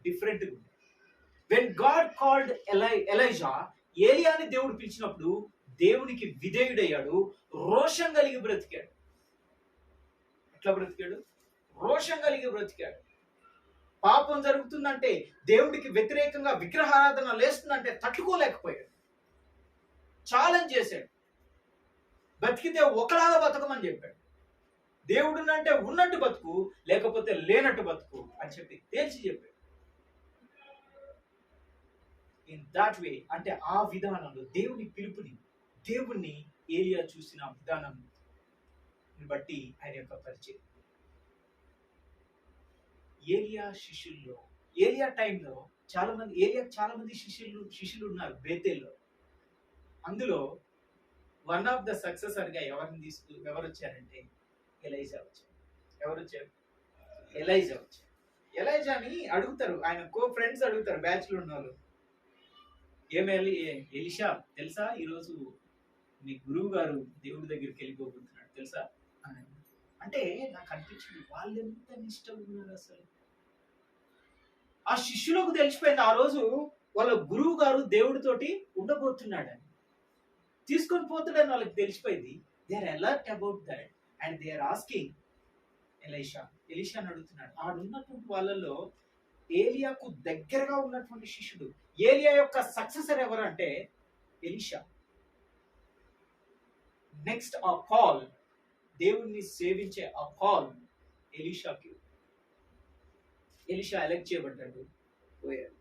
డిఫరెంట్ గా ఉన్నాయి. వెన్ గాడ్ కాల్డ్ ఎలైజా, ఏలియాని దేవుడు పిలిచినప్పుడు దేవునికి విధేయుడయ్యాడు, రోషం కలిగి బ్రతికాడు. ఎట్లా బ్రతికాడు? రోషం కలిగి బ్రతికాడు. పాపం జరుగుతుందంటే, దేవుడికి వ్యతిరేకంగా విగ్రహారాధన లేస్తుందంటే తట్టుకోలేకపోయాడు. ఛాలెంజ్ చేశాడు. బతికితే ఒకలాగా బతకమని చెప్పాడు. దేవుడునంటే ఉన్నట్టు బతుకు, లేకపోతే లేనట్టు బతుకు అని చెప్పి తేల్చి చెప్పాడు. ఇన్ దాట్ వే, అంటే ఆ విధానంలో దేవుని పిలుపుని, దేవుణ్ణి ఏలియా చూసిన విధానం బట్టి ఆయన యొక్క పరిచయం. ఏలియా టైంలో చాలా మంది శిష్యులు ఉన్నారు బేతేల్లో. అందులో వన్ ఆఫ్ ద సక్సెసర్ గా ఎవరు వచ్చారంటే ఎలైజా వచ్చారు. ఎవరు వచ్చారు? ఎలైజా వచ్చారు. ఎలైజాని అడుగుతారు, ఆయన ఫ్రెండ్స్ అడుగుతారు, బ్యాచ్లో ఉన్న వాళ్ళు, ఎలీషా తెలుసా, ఈరోజు మీ గురువు గారు దేవుడి దగ్గరికి వెళ్ళిపోతున్నాడు తెలుసా అని. అంటే నాకు అనిపించింది, వాళ్ళు ఎంత నిష్టం ఉన్నారు అసలు. ఆ శిష్యులకు తెలిసిపోయింది ఆ రోజు వాళ్ళ గురువు గారు దేవుడితోటి ఉండబోతున్నాడని, తీసుకొని పోతాడని వాళ్ళకి తెలిసిపోయింది. They are alert about that and they are asking ఎలీషాని అడుగుతున్నాడు. ఆడున్నటువంటి వాళ్ళలో ఏలియాకు దగ్గరగా ఉన్నటువంటి శిష్యుడు, ఏలియా యొక్క సక్సెసర్ ఎవరు అంటే ఎలీషా. నెక్స్ట్ ఆ కాల్, దేవుణ్ణి సేవించే ఆ కాల్ ఎలీషాకి. ఎలీషా ఎలెక్ట్ చేయబడ్డాడు, పోయాడు.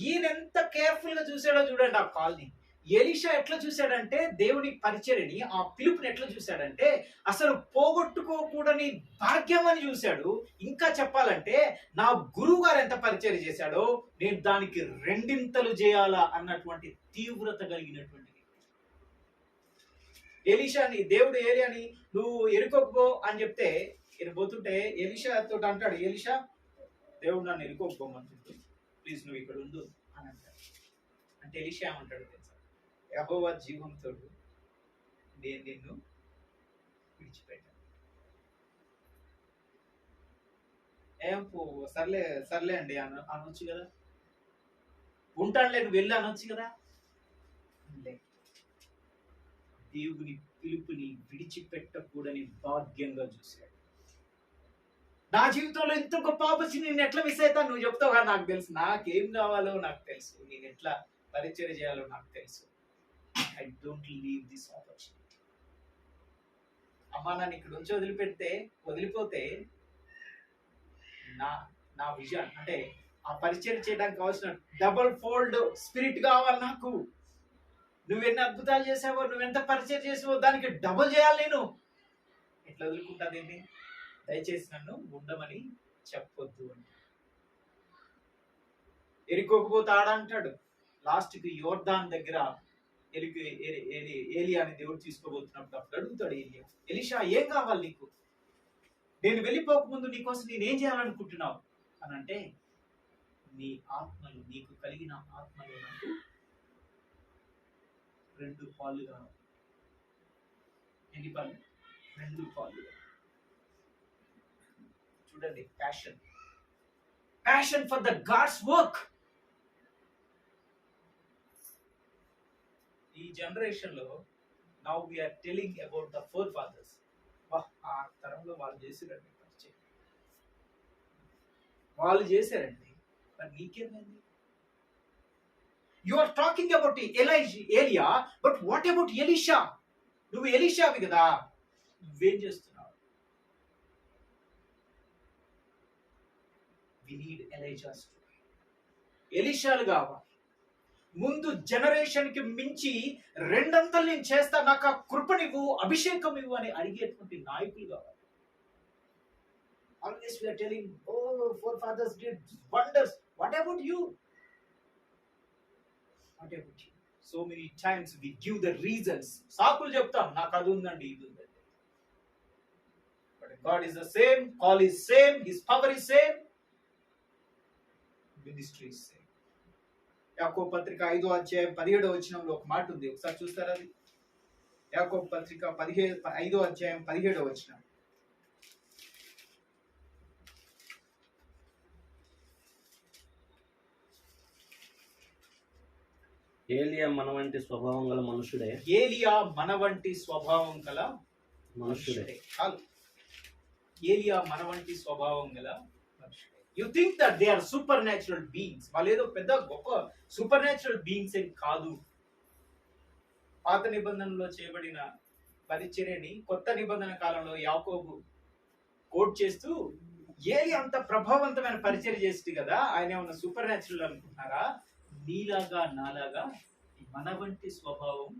ఈయన ఎంత కేర్ఫుల్ గా చూసాడో చూడండి ఆ కాల్ని. ఎలీషా ఎట్లా చూశాడంటే దేవుని పరిచర్యని, ఆ పిలుపుని ఎట్లా చూశాడంటే అసలు పోగొట్టుకోకూడని భాగ్యం అని చూశాడు. ఇంకా చెప్పాలంటే నా గురువు గారు ఎంత పరిచర్య చేశాడో నేను దానికి రెండింతలు చేయాలా అన్నటువంటి తీవ్రత కలిగినటువంటి ఎలీషాని. దేవుడు ఏలియాని నువ్వు ఎరుకోకపో అని చెప్తే ఈయన పోతుంటే ఎలీషా తోటి అంటాడు, ఎలీషా దేవుడు నన్ను ఎరుకోకపోమంటుంది, ప్లీజ్ నువ్వు ఇక్కడ ఉండు అని అంటాడు. అంటే ఎలీషా ఏమంటాడు తెలుసా? యెహోవా జీవంతో నేను నిన్ను విడిచిపెట్టాను. సర్లే అండి అనొచ్చు కదా, ఉంటానులే నువ్వు వెళ్ళి అనొచ్చు కదా. దేవుని పిలుపుని విడిచిపెట్టకూడని భాగ్యంగా చూశాడు. నా జీవితంలో ఇంత గొప్ప ఆపర్చునిటీ నేను ఎట్లా మిస్ అవుతాను? నువ్వు చెప్తావా? నాకు తెలుసు. నాకేం కావాలో నాకు తెలుసు. నేను ఎట్లా పరిచయం చేయాలో నాకు తెలుసు. I don't leave this opportunity. అమ్మా నన్ను ఇక్కడ నుంచి వదిలిపోతే నా నా విజన్ అంటే ఆ పరిచయం చేయడానికి కావాల్సిన డబుల్ ఫోల్డ్ స్పిరిట్ కావాలి నాకు. నువ్వెన్ని అద్భుతాలు చేసావో, నువ్వెంత పరిచయం చేసావో దానికి డబుల్ చేయాలి నేను. ఎట్లా వదులుకుంటాదేంటి? దయచేసి నన్ను ఉండమని చెప్పొద్దు అని. ఎరుకోకపోతే ఆడంటాడు. లాస్ట్కి యోర్దాన్ దగ్గర ఏలియాని దేవుడు తీసుకోబోతున్నప్పుడు అప్పుడు అడుగుతాడు ఏలియా, ఎలీషా ఏం కావాలి నీకు? నేను వెళ్ళిపోకముందు నీకోసం నేనేం చేయాలనుకుంటున్నావు అని అంటే, నీ ఆత్మలు, నీకు కలిగిన ఆత్మలు నాకు 2 పాలు కావాలి. ఎన్ని పాలు? 2 పాలు. చూడండి, passion for the God's work. ఈ జనరేషన్ లో now we are telling about the forefathers. ఆ తరంలో వాళ్ళు చేశారండి పరిచయం, వాళ్ళు చేశారండి. మరి నీకేమైంది? You are talking about Eliya, but what about Elisha? నువ్వు ఎలీషావి కదా, నువ్వేం చేస్తున్నావు? We need ఎలీషాస్. ఎలీషాలు కావాలి. ముందు జనరేషన్ కి మించి 2 అంతలు నేను చేస్తా, నాకు ఆ కృపనివ్వు, అభిషేకం ఇవ్వు అని అడిగేటువంటి నాయకులు కావాలి. Always we are telling, oh, forefathers did wonders. What about you? What about you? So many times we give the reasons. సాకులు చెప్తాం, నాకు అది ఉందండి, ఇది ఉందండి. But God is the same, call is same, His power is same, ministry is same. యాకోబు పత్రిక 5వ అధ్యాయం 17వ వచనంలో ఒక మాట ఉంది, ఒకసారి చూస్తారా? అది యాకోబు పత్రిక 5వ అధ్యాయం 17వ వచనం. ఏలియా మన వంటి స్వభావం గల మనుషుడే. ఏలియా మన వంటి స్వభావం గల మనుషుడే. ఏలియా మన వంటి స్వభావం గల మనుషుడే. You think that they are supernatural beings. వాళ్ళు ఏదో పెద్ద గొప్ప సూపర్ న్యాచురల్ బీయింగ్స్ ఏం కాదు. పాత నిబంధనలో చేయబడిన పరిచర్యని కొత్త నిబంధన కాలంలో యాకోబు కోట్ చేస్తూ, ఏలి అంత ప్రభావవంతమైన పరిచర్య చేస్తుంది కదా, ఆయన ఏమన్నా సూపర్ న్యాచురల్ అనుకుంటున్నారా? నీలాగా నాలాగా మన వంటి స్వభావం.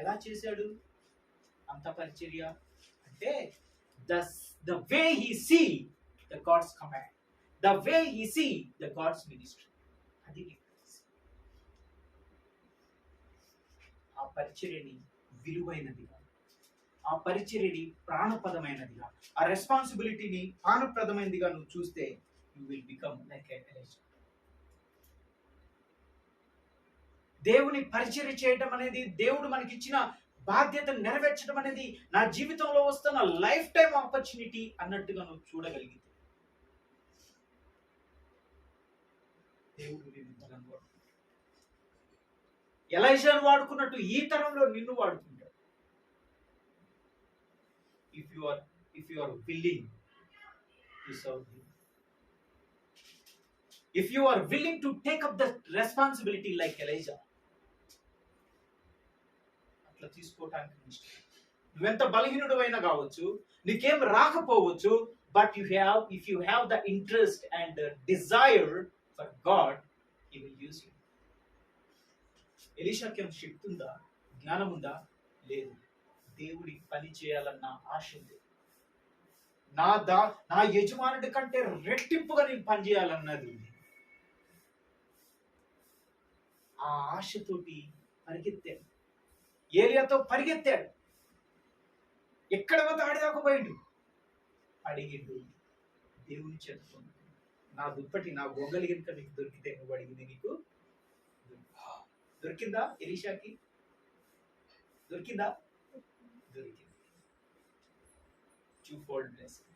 ఎలా చేశాడు అంత పరిచర్య అంటే, the way he see the God's command, the way he see the God's ministry. అది ఆ పరిచర్యని విలువైనదిగా, ఆ పరిచర్యని ప్రాణప్రదమైనదిగా, ఆ రెస్పాన్సిబిలిటీని ప్రాణప్రదమైనదిగా నువ్వు చూస్తే you will become like a Elijah. దేవుని పరిచర్య చేయడం అనేది, దేవుడు మనకిచ్చిన బాధ్యతను నెరవేర్చడం అనేది నా జీవితంలో వస్తున్న లైఫ్ టైం ఆపర్చునిటీ అన్నట్టుగా నువ్వు చూడగలిగితే, దేవుడు నిన్ను బలంగా వాడుకుంటాడు. ఎలైజాను వాడుకున్నట్టు ఈ తరంలో నిన్ను వాడుకుంటాడు. if you are willing to serve him, if you are willing to take up the responsibility like Elijah, అట్లా తీసుకోవటానికి ఇష్టం. నువ్వెంత బలహీనుడు అయినా కావచ్చు, నీకేం రాకపోవచ్చు, but if you have the interest and the desire for God, he will use you. ఎలీషాకి ఏం శక్తి ఉందా, జ్ఞానం ఉందా? లేదు. దేవుడి పని చేయాలన్న ఆశ ఉంది. నా యజమానుడి కంటే రెట్టింపుగా నేను పని చేయాలన్నది ఉంది. ఆ ఆశతోటి పరిగెత్తాడు. ఏలియాతో పరిగెత్తాడు. ఎక్కడ వద్ద ఆడదాకపోయాడు, అడిగిండు. దేవుని చెప్తుంది, నా దుప్పటి, నా గొంగలి కనుక నీకు దొరికితే నువ్వు అడిగింది నీకు దొరికిందా? ఎలీషాకి దొరికిందా? దొరికింది. Twofold blessing,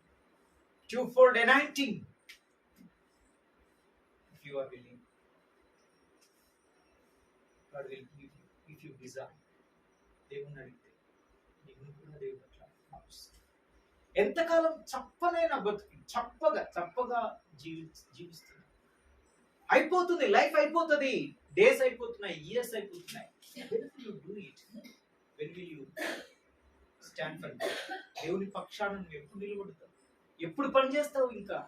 twofold anointing. If you are willing, God will give you. If you Dzire, దేవుణ్ణి అడిగితే నిన్ను కూడా దేవుడు అట్లా మారుస్తాడు. ఎంతకాలం చప్పనైనా బతుకు చప్పగా జీవిస్తుంది. అయిపోతుంది, లైఫ్ అయిపోతుంది, డేస్ అయిపోతున్నాయి, ఇయర్స్ అయిపోతున్నాయి. When will you do it? When will you stand for God? దేవుని పక్షాన నువ్వు ఎప్పుడు నిలబడతావు? ఎప్పుడు పనిచేస్తావు? ఇంకా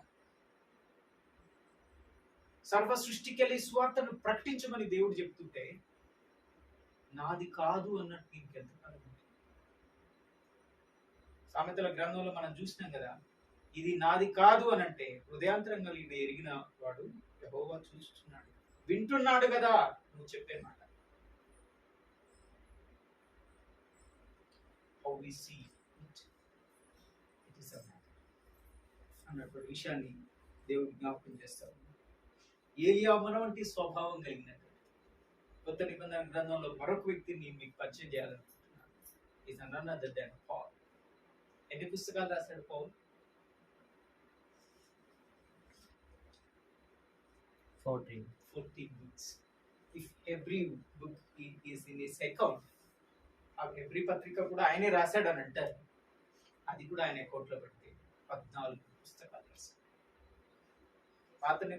సర్వ సృష్టికెళ్ళి స్వార్థను ప్రకటించమని దేవుడు చెప్తుంటే నాది కాదు అన్నట్టు ఇంకెంతకాలం ఉంటుంది? సామెతల గ్రంథంలో మనం చూసినాం కదా, ఇది నాది కాదు అని అంటే హృదయాంతరం కలిగి ఎరిగిన వాడు యెహోవా చూస్తున్నాడు, వింటున్నాడు కదా నువ్వు చెప్పే మాట. How we see it, it is a matter అన్నటువంటి విషయాన్ని దేవుడు జ్ఞాపకం చేస్తాడు. ఏలియా మన వంటి స్వభావం కలిగినట్టు కొత్త నిబంధన గ్రంథంలో మరొక వ్యక్తిని మీకు పరిచయం చేయాలనుకుంటున్నాను. Is none other than Paul. ఎన్ని పుస్తకాలు రాశాడు Paul? 14 books. If every book is in his account, every పత్రిక కూడా ఆయనే రాశాడు అని అంటారు. అది కూడా ఆయన అకౌంట్లో పెడితే 14 పుస్తకాలు రాశాడు.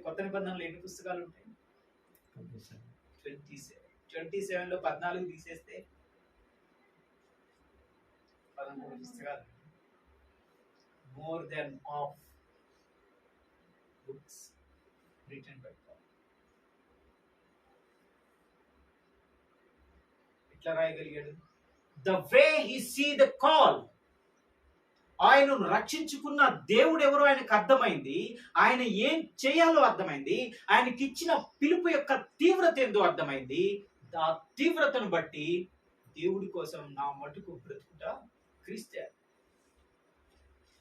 కొత్త నిబంధనలు ఎన్ని పుస్తకాలు ఉంటాయి? 27లో 14 తీసేస్తే 13 పుస్తకాలు. More than of books written by Paul. ఎట్లా రాయగలిగాడు? The way he see the call, ఆయనను రక్షించుకున్న దేవుడు ఎవరో ఆయనకు అర్థమైంది, ఆయన ఏం చేయాలో అర్థమైంది, ఆయనకి ఇచ్చిన పిలుపు యొక్క తీవ్రత ఏందో అర్థమైంది. ఆ తీవ్రతను బట్టి దేవుడి కోసం నా మటుకు బ్రతుకుట క్రీస్తే.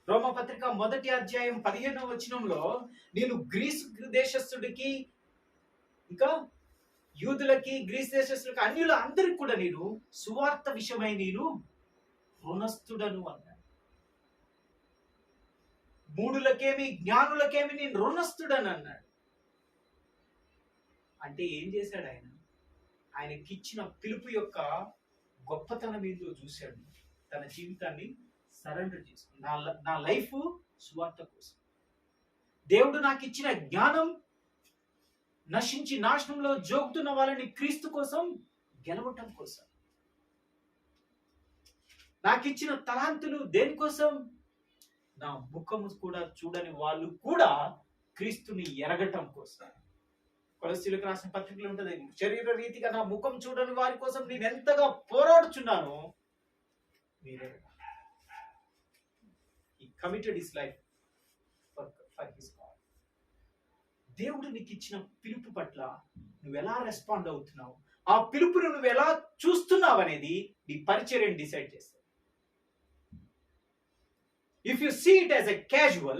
రోమపత్రిక 1వ అధ్యాయం 15వ వచనంలో నేను గ్రీసు దేశస్థుడికి, ఇంకా యూదులకి, గ్రీసు దేశస్థులకి, అన్యుల అందరికి కూడా నేను సువార్త విషయమై నేను రుణస్థుడను అన్నాడు. మూఢులకేమి జ్ఞానులకేమి నేను రుణస్థుడని అన్నాడు. అంటే ఏం చేశాడు ఆయన? ఆయనకిచ్చిన పిలుపు యొక్క గొప్పతనం ఏంటో చూశాడు. తన జీవితాన్ని సరెండర్ చేసుకున్నాడు. నా లైఫ్ సువార్త కోసం. దేవుడు నాకు ఇచ్చిన జ్ఞానం నశించి నాశనంలో జోగుతున్న వాళ్ళని క్రీస్తు కోసం గెలవటం కోసం. నాకు ఇచ్చిన తలాంతులు దేనికోసం? నా ముఖము కూడా చూడని వాళ్ళు కూడా క్రీస్తుని ఎరగటం కోసం. కొలస్సీలకు రాసిన పత్రికలు ఉంటుంది, శరీర రీతిగా నా ముఖం చూడని వారి కోసం నేను ఎంతగా పోరాడుచున్నానో మీరే. He committed his life for his God. దేవుడు నీకు ఇచ్చిన పిలుపు పట్ల నువ్వు ఎలా రెస్పాండ్ అవుతున్నావు, ఆ పిలుపును నువ్వు ఎలా చూస్తున్నావు అనేది నీ పరిచర్యను డిసైడ్ చేస్తావు. If you see it as a casual,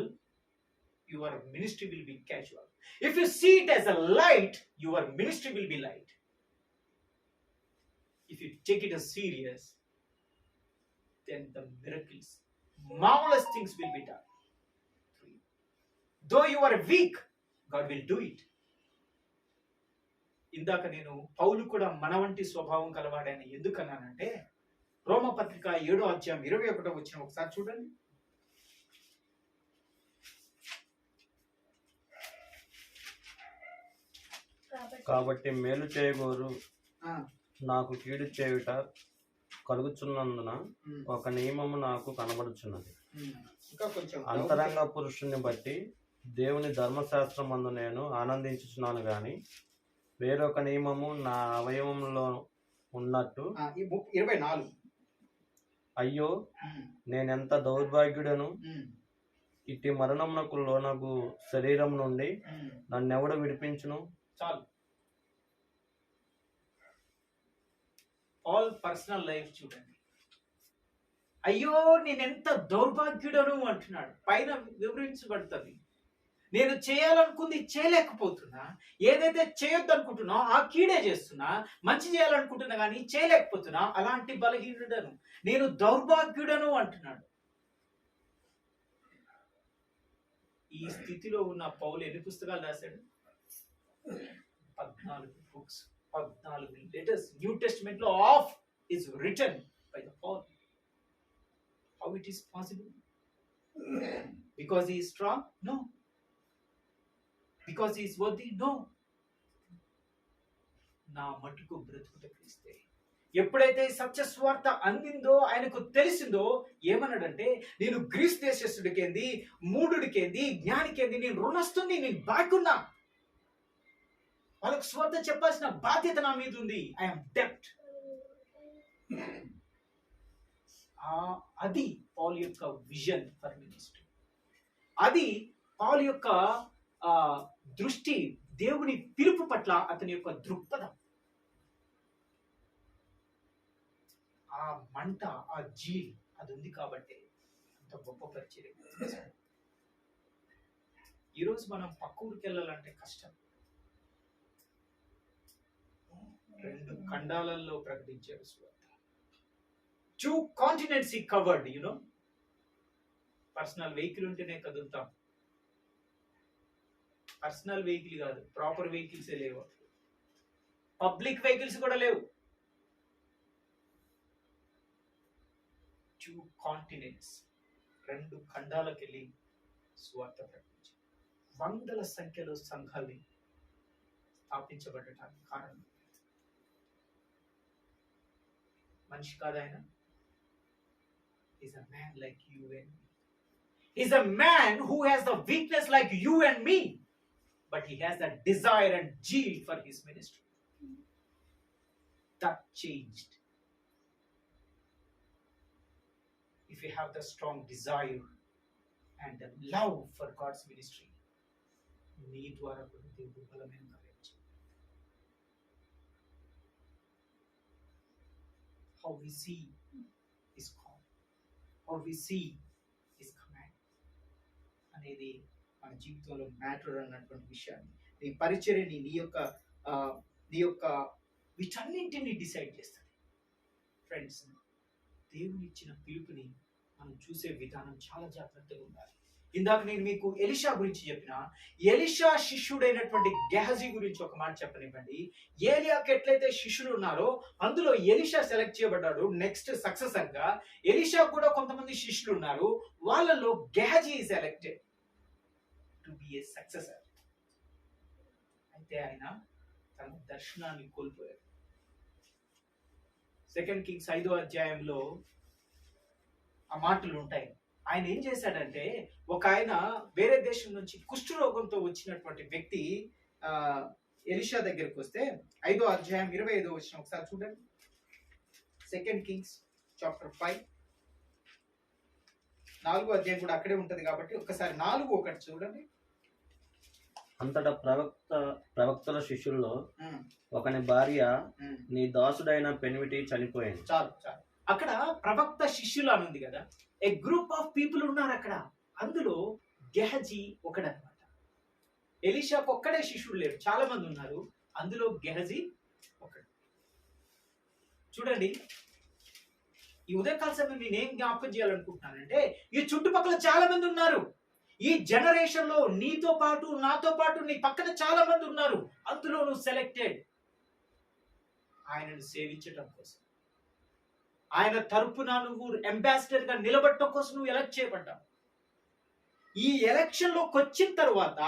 your ministry will be casual. If you see it as a light, your ministry will be light. If you take it as serious, then the miracles, marvelous things will be done. Though you are weak, God will do it. ఇందాక నేను పౌలు కూడా మన వంటి స్వభావం కలవాడని ఎందుకన్నానంటే, రోమపత్రిక 7వ అధ్యాయం 21వ వచనం ఒకసారి చూడండి. కాబట్టి మేలు చేయగోరు నాకు కీడు చేయుట కలుగుచున్నందున ఒక నియమము నాకు కనబడుచున్నది. అంతరంగ పురుషుని బట్టి దేవుని ధర్మశాస్త్రమందు నేను ఆనందించుచున్నాను గాని వేరొక నియమము నా అవయవంలో ఉన్నట్టు 24. అయ్యో నేనెంత దౌర్భాగ్యుడను, ఇట్టి మరణమునకు లోనగు శరీరం నుండి నన్నెవడు విడిపించును? చాలు. ఆల్ పర్సనల్ లైఫ్ చూడండి. అయ్యో నేనెంత దౌర్భాగ్యుడను అంటున్నాడు. పైన వివరించబడుతుంది. నేను చేయాలనుకుంది చేయలేకపోతున్నా, ఏదైతే చేయొద్దు అనుకుంటున్నా ఆ కీడే చేస్తున్నా, మంచి చేయాలనుకుంటున్నా కానీ చేయలేకపోతున్నా, అలాంటి బలహీనుడను, నేను దౌర్భాగ్యుడను అంటున్నాడు. ఈ స్థితిలో ఉన్న పౌలు ఎన్ని పుస్తకాలు రాశాడు? 14 బుక్స్. 14 letters న్యూ టెస్టిమెంట్ లో of is written by the Paul. How it is possible? Because he is strong? No. Because he is worthy? No. నా మటుకు బ్రతుకుట క్రీస్తే. ఎప్పుడైతే సత్య స్వార్థ అందిందో, ఆయనకు తెలిసిందో, ఏమన్నాడంటే, నేను గ్రీస్ దేశస్థుడికేంది, మూఢుడికేంది, జ్ఞానికేంది, నేను రుణస్తుని, నేను బాగున్నా. వాళ్ళకు స్వార్థ చెప్పాల్సిన బాధ్యత నా మీద ఉంది. ఐఎమ్ డెప్ట్. అది పాల్ యొక్క విజన్ ఫర్ మినిస్ట్రీ. అది పాల్ యొక్క దృష్టి, దేవుని పిలుపు పట్ల అతని యొక్క దృక్పథం. ఆ మంట, ఆ జీల్ అది ఉంది కాబట్టి అంత గొప్ప పరిచయం. ఈరోజు మనం పక్క ఊరికి వెళ్ళాలంటే కష్టం. 2 ఖండాలలో ప్రకటించారు స్వార్థ. 2 continents he covered, you know. Personal vehicle ఉంటేనే కదులుతాం. పర్సనల్ వెహికల్ కాదు, ప్రాపర్ వెహికల్సే లేవు, పబ్లిక్ వెహికల్స్ కూడా లేవు. 2 continents, 2 ఖండాలకు వెళ్ళి స్వార్థ ప్రకటించారు. వందల సంఖ్యలో సంఘాలు స్థాపించబడటానికి కారణం మనిషి కాదు ఆయన. He's a man like you and me. He's a man who has the weakness like you and me, but he has that desire and zeal for his ministry. That changed. If you have the strong desire and the love for God's ministry, నీ ద్వారా కూడా దేవుడు బలమైన కార్యం చేస్తాడు. How we see his call, how we see his command అనేది మన జీవితంలో మ్యాటర్ అన్నటువంటి విషయాన్ని, నీ పరిచర్యని, నీ యొక్క వీటన్నింటినీ డిసైడ్ చేస్తుంది. ఫ్రెండ్స్, దేవుని ఇచ్చిన పిలుపుని మనం చూసే విధానం చాలా జాగ్రత్తగా ఉండాలి. ఇందాక నేను మీకు ఎలీషా గురించి చెప్పిన, ఎలీషా శిష్యుడైనటువంటి గెహజీ గురించి ఒక మాట చెప్పనివ్వండి. ఏలియాకి ఎట్లయితే శిష్యులు ఉన్నారో అందులో ఎలీషా సెలెక్ట్ చేయబడ్డాడు నెక్స్ట్ సక్సెసర్ గా. ఎలీషా కూడా కొంతమంది శిష్యులు ఉన్నారు, వాళ్ళలో Gehazi selected to be A successor. అయితే ఆయన తన దర్శనాన్ని కోల్పోయాడు. 2 Kings 5వ అధ్యాయంలో ఆ మాటలు ఉంటాయి. ఆయన ఏం చేశాడంటే, ఒక ఆయన వేరే దేశం నుంచి కుష్ఠరోగంతో వచ్చినటువంటి వ్యక్తి ఎలీషా దగ్గరికి వస్తే 5వ అధ్యాయం 25వ వచనం ఒకసారి చూడండి. 2 Kings chapter 5, 4వ అధ్యాయం కూడా అక్కడే ఉంటది కాబట్టి ఒకసారి 4:1 చూడండి. అంతటా ప్రవక్తల శిష్యుల్లో ఒకని భార్య నీ దాసుడైన పెనివిటి చనిపోయింది. చాలు. అక్కడ ప్రవక్త శిష్యులు అని ఉంది కదా, ఏ గ్రూప్ ఆఫ్ పీపుల్ ఉన్నారు అక్కడ. అందులో గెహజీ ఒకడనమాట. ఎలీషాకు ఒక్కడే శిష్యుడు లేడు, చాలా మంది ఉన్నారు, అందులో గెహజీ ఒకడు. చూడండి, ఈ ఉదయకాల సమయం నేనేం జ్ఞాపకం చేయాలనుకుంటున్నానంటే, ఈ చుట్టుపక్కల చాలా మంది ఉన్నారు. ఈ జనరేషన్ లో నీతో పాటు, నాతో పాటు, నీ పక్కన చాలా మంది ఉన్నారు. అందులో నువ్వు సెలెక్టెడ్ ఆయనను సేవించటం కోసం, ఆయన తరపున నువ్వు అంబాసిడర్ గా నిలబడటం కోసం నువ్వు ఎలక్ట్ చేయబడ్డావు. ఈ ఎలక్షన్ లోకి వచ్చిన తర్వాత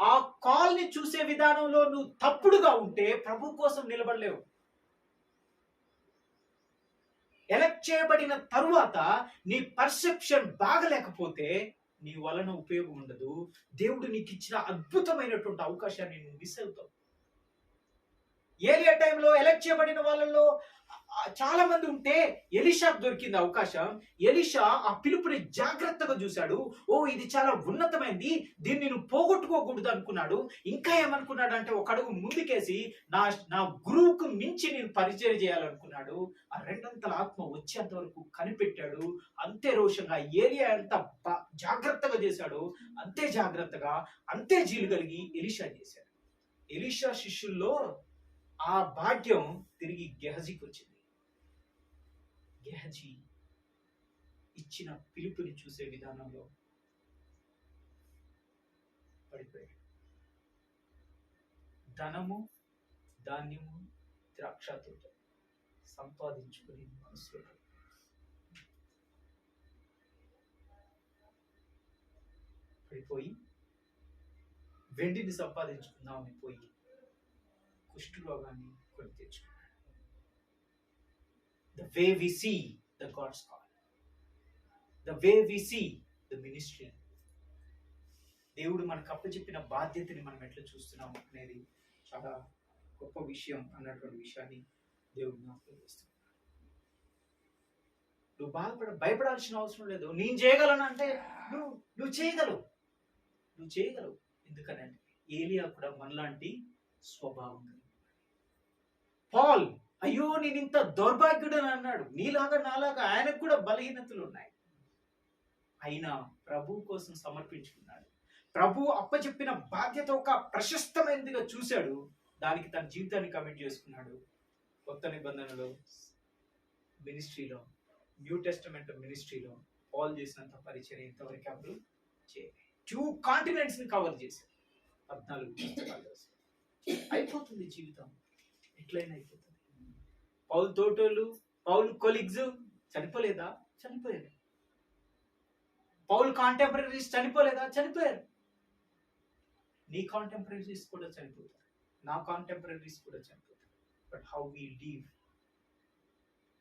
ఆ కాల్ ని చూసే విధానంలో నువ్వు తప్పుడుగా ఉంటే ప్రభు కోసం నిలబడలేవు. ఎలక్ట్ చేయబడిన తరువాత నీ పర్సెప్షన్ బాగలేకపోతే నీ వలన ఉపయోగం ఉండదు. దేవుడు నీకు ఇచ్చిన అద్భుతమైనటువంటి అవకాశాన్ని నువ్వు మిస్ అవుతావు. ఏలియా టైంలో ఎలక్ట్ చేయబడిన వాళ్ళలో చాలా మంది ఉంటే ఎలీషాకు దొరికింది అవకాశం. ఎలీషా ఆ పిలుపుని జాగ్రత్తగా చూశాడు. ఓ, ఇది చాలా ఉన్నతమైంది, దీన్ని నేను పోగొట్టుకోకూడదు అనుకున్నాడు. ఇంకా ఏమనుకున్నాడు అంటే, ఒక అడుగు ముందుకేసి నా గురువుకు మించి నేను పరిచయం చేయాలనుకున్నాడు. ఆ 2 ఆత్మ వచ్చేంత వరకు కనిపెట్టాడు. అంతే రోషంగా ఏలియా ఎంత జాగ్రత్తగా చేశాడు, అంతే జాగ్రత్తగా, అంతే జీలు కలిగి ఎలీషా చేశాడు. ఎలీషా శిష్యుల్లో ఆ భాగ్యం తిరిగి గెహజీకి వచ్చింది. గెహజీ ఇచ్చిన పిలుపుని చూసే విధానంలో పడిపోయాడు. ధనము, ధాన్యము, ద్రాక్ష తోట సంపాదించుకుని మనసులో పడిపోయి వెండిని సంపాదించుకుందామని పోయి కుష్ఠరోగాన్ని కొని తెచ్చుకున్నాడు. The way we see the God's call, the way we see the ministry, దేవుడు మనకు అప్పచెప్పిన బాధ్యతని మనం ఎట్లా చూస్తున్నాం అనేది చాలా గొప్ప విషయం అన్నటువంటి విషయాన్ని దేవుడు జ్ఞాపకం చేస్తున్నాడు. నువ్వు భయపడాల్సిన అవసరం లేదు. నేను చేయగలను అంటే నువ్వు చేయగలవు. ఎందుకనంటే ఏలియా కూడా మనలాంటి స్వభావం. పాల్, అయ్యో నేను ఇంత దౌర్భాగ్యుడని అన్నాడు. నీలాగా నాలాగా ఆయనకు కూడా బలహీనతలు ఉన్నాయి. అయినా ప్రభు కోసం సమర్పించుకున్నాడు. ప్రభు అప్పచెప్పిన బాధ్యత ఒక ప్రశస్తమైనదిగా చూశాడు. దానికి తన జీవితాన్ని కమిట్ చేసుకున్నాడు. కొత్త నిబంధనలో మినిస్ట్రీలో, న్యూ టెస్టమెంట్ మినిస్ట్రీలో పాల్ చేసినంత పరిచయం ఇంతవరకు ఎవరు చేయలేదు. 2 కాంటినెంట్స్ ని కవర్ చేశారు. 14 పుస్తకాలు రాశారు. అయిపోతుంది జీవితం, ఎట్లయినా అయిపోతుంది. పౌలు తోటోళ్ళు, పౌలు కొలీగ్స్ చనిపోలేదా? చనిపోయారు. పౌలు కాంటెంపరీస్ చనిపోలేదా? చనిపోయారు. నీ కాంటెంపరీస్ కూడా చనిపోతారు, నా కాంటెంపరీస్ కూడా చనిపోతారు. But how we live,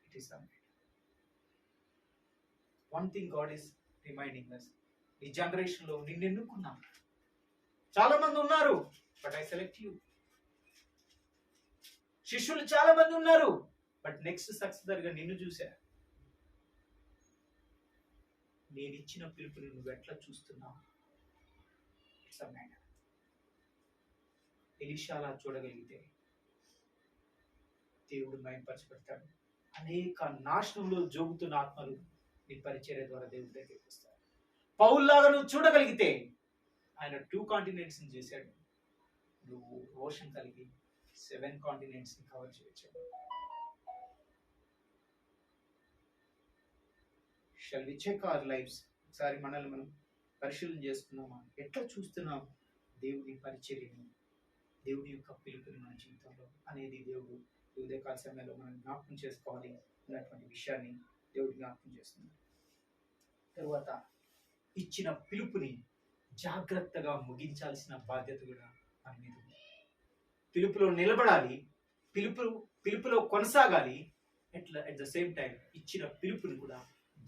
it is unmade. One thing God is reminding us, ఈ జనరేషన్ లో నిన్ను ఎన్నుకున్నా. చాలా మంది ఉన్నారు, బట్ ఐ సెలెక్ట్ యూ. శిష్యులు చాలా మంది ఉన్నారు, బట్ నెక్స్ట్ సక్సెసర్ గా నిన్ను చూశా. నేను ఇచ్చిన పిలుపుని నువ్వు ఎట్లా చూస్తున్నావు? It's a matter. ఎలీషాలా చూడగలిగితే దేవుడు మయంపరచబడతాడు. అనేక నాశనంలో జోగుతున్న ఆత్మలు నీ పరిచర్య ద్వారా దేవుడి దగ్గరికి వస్తాడు. పౌల్లాగా నువ్వు చూడగలిగితే ఆయన 2 కాంటినెంట్స్ ని చేశాడు. నువ్వు రోషం కలిగి 7 కాంటినెంట్స్ ని కవర్ చేయొచ్చు. Shall we check our lifes? ఒకసారి మనల్ని మనం పరిశీలన చేసుకున్నామా? ఎట్లా చూస్తున్నాం దేవుని పరిచర్యని, దేవుని యొక్క పిలుపుని మన జీవితంలో అనేది దేవుడు ఉదయకాల సమయంలో మనం జ్ఞాపకం చేసుకోవాలి అన్నటువంటి విషయాన్ని దేవుడు జ్ఞాపకం చేస్తున్నాడు. తరువాత ఇచ్చిన పిలుపుని జాగ్రత్తగా ముగించాల్సిన బాధ్యత కూడా మన మీద ఉంది. పిలుపులో నిలబడాలి, పిలుపులో కొనసాగాలి. అట్ ద సేమ్ టైం ఇచ్చిన పిలుపుని కూడా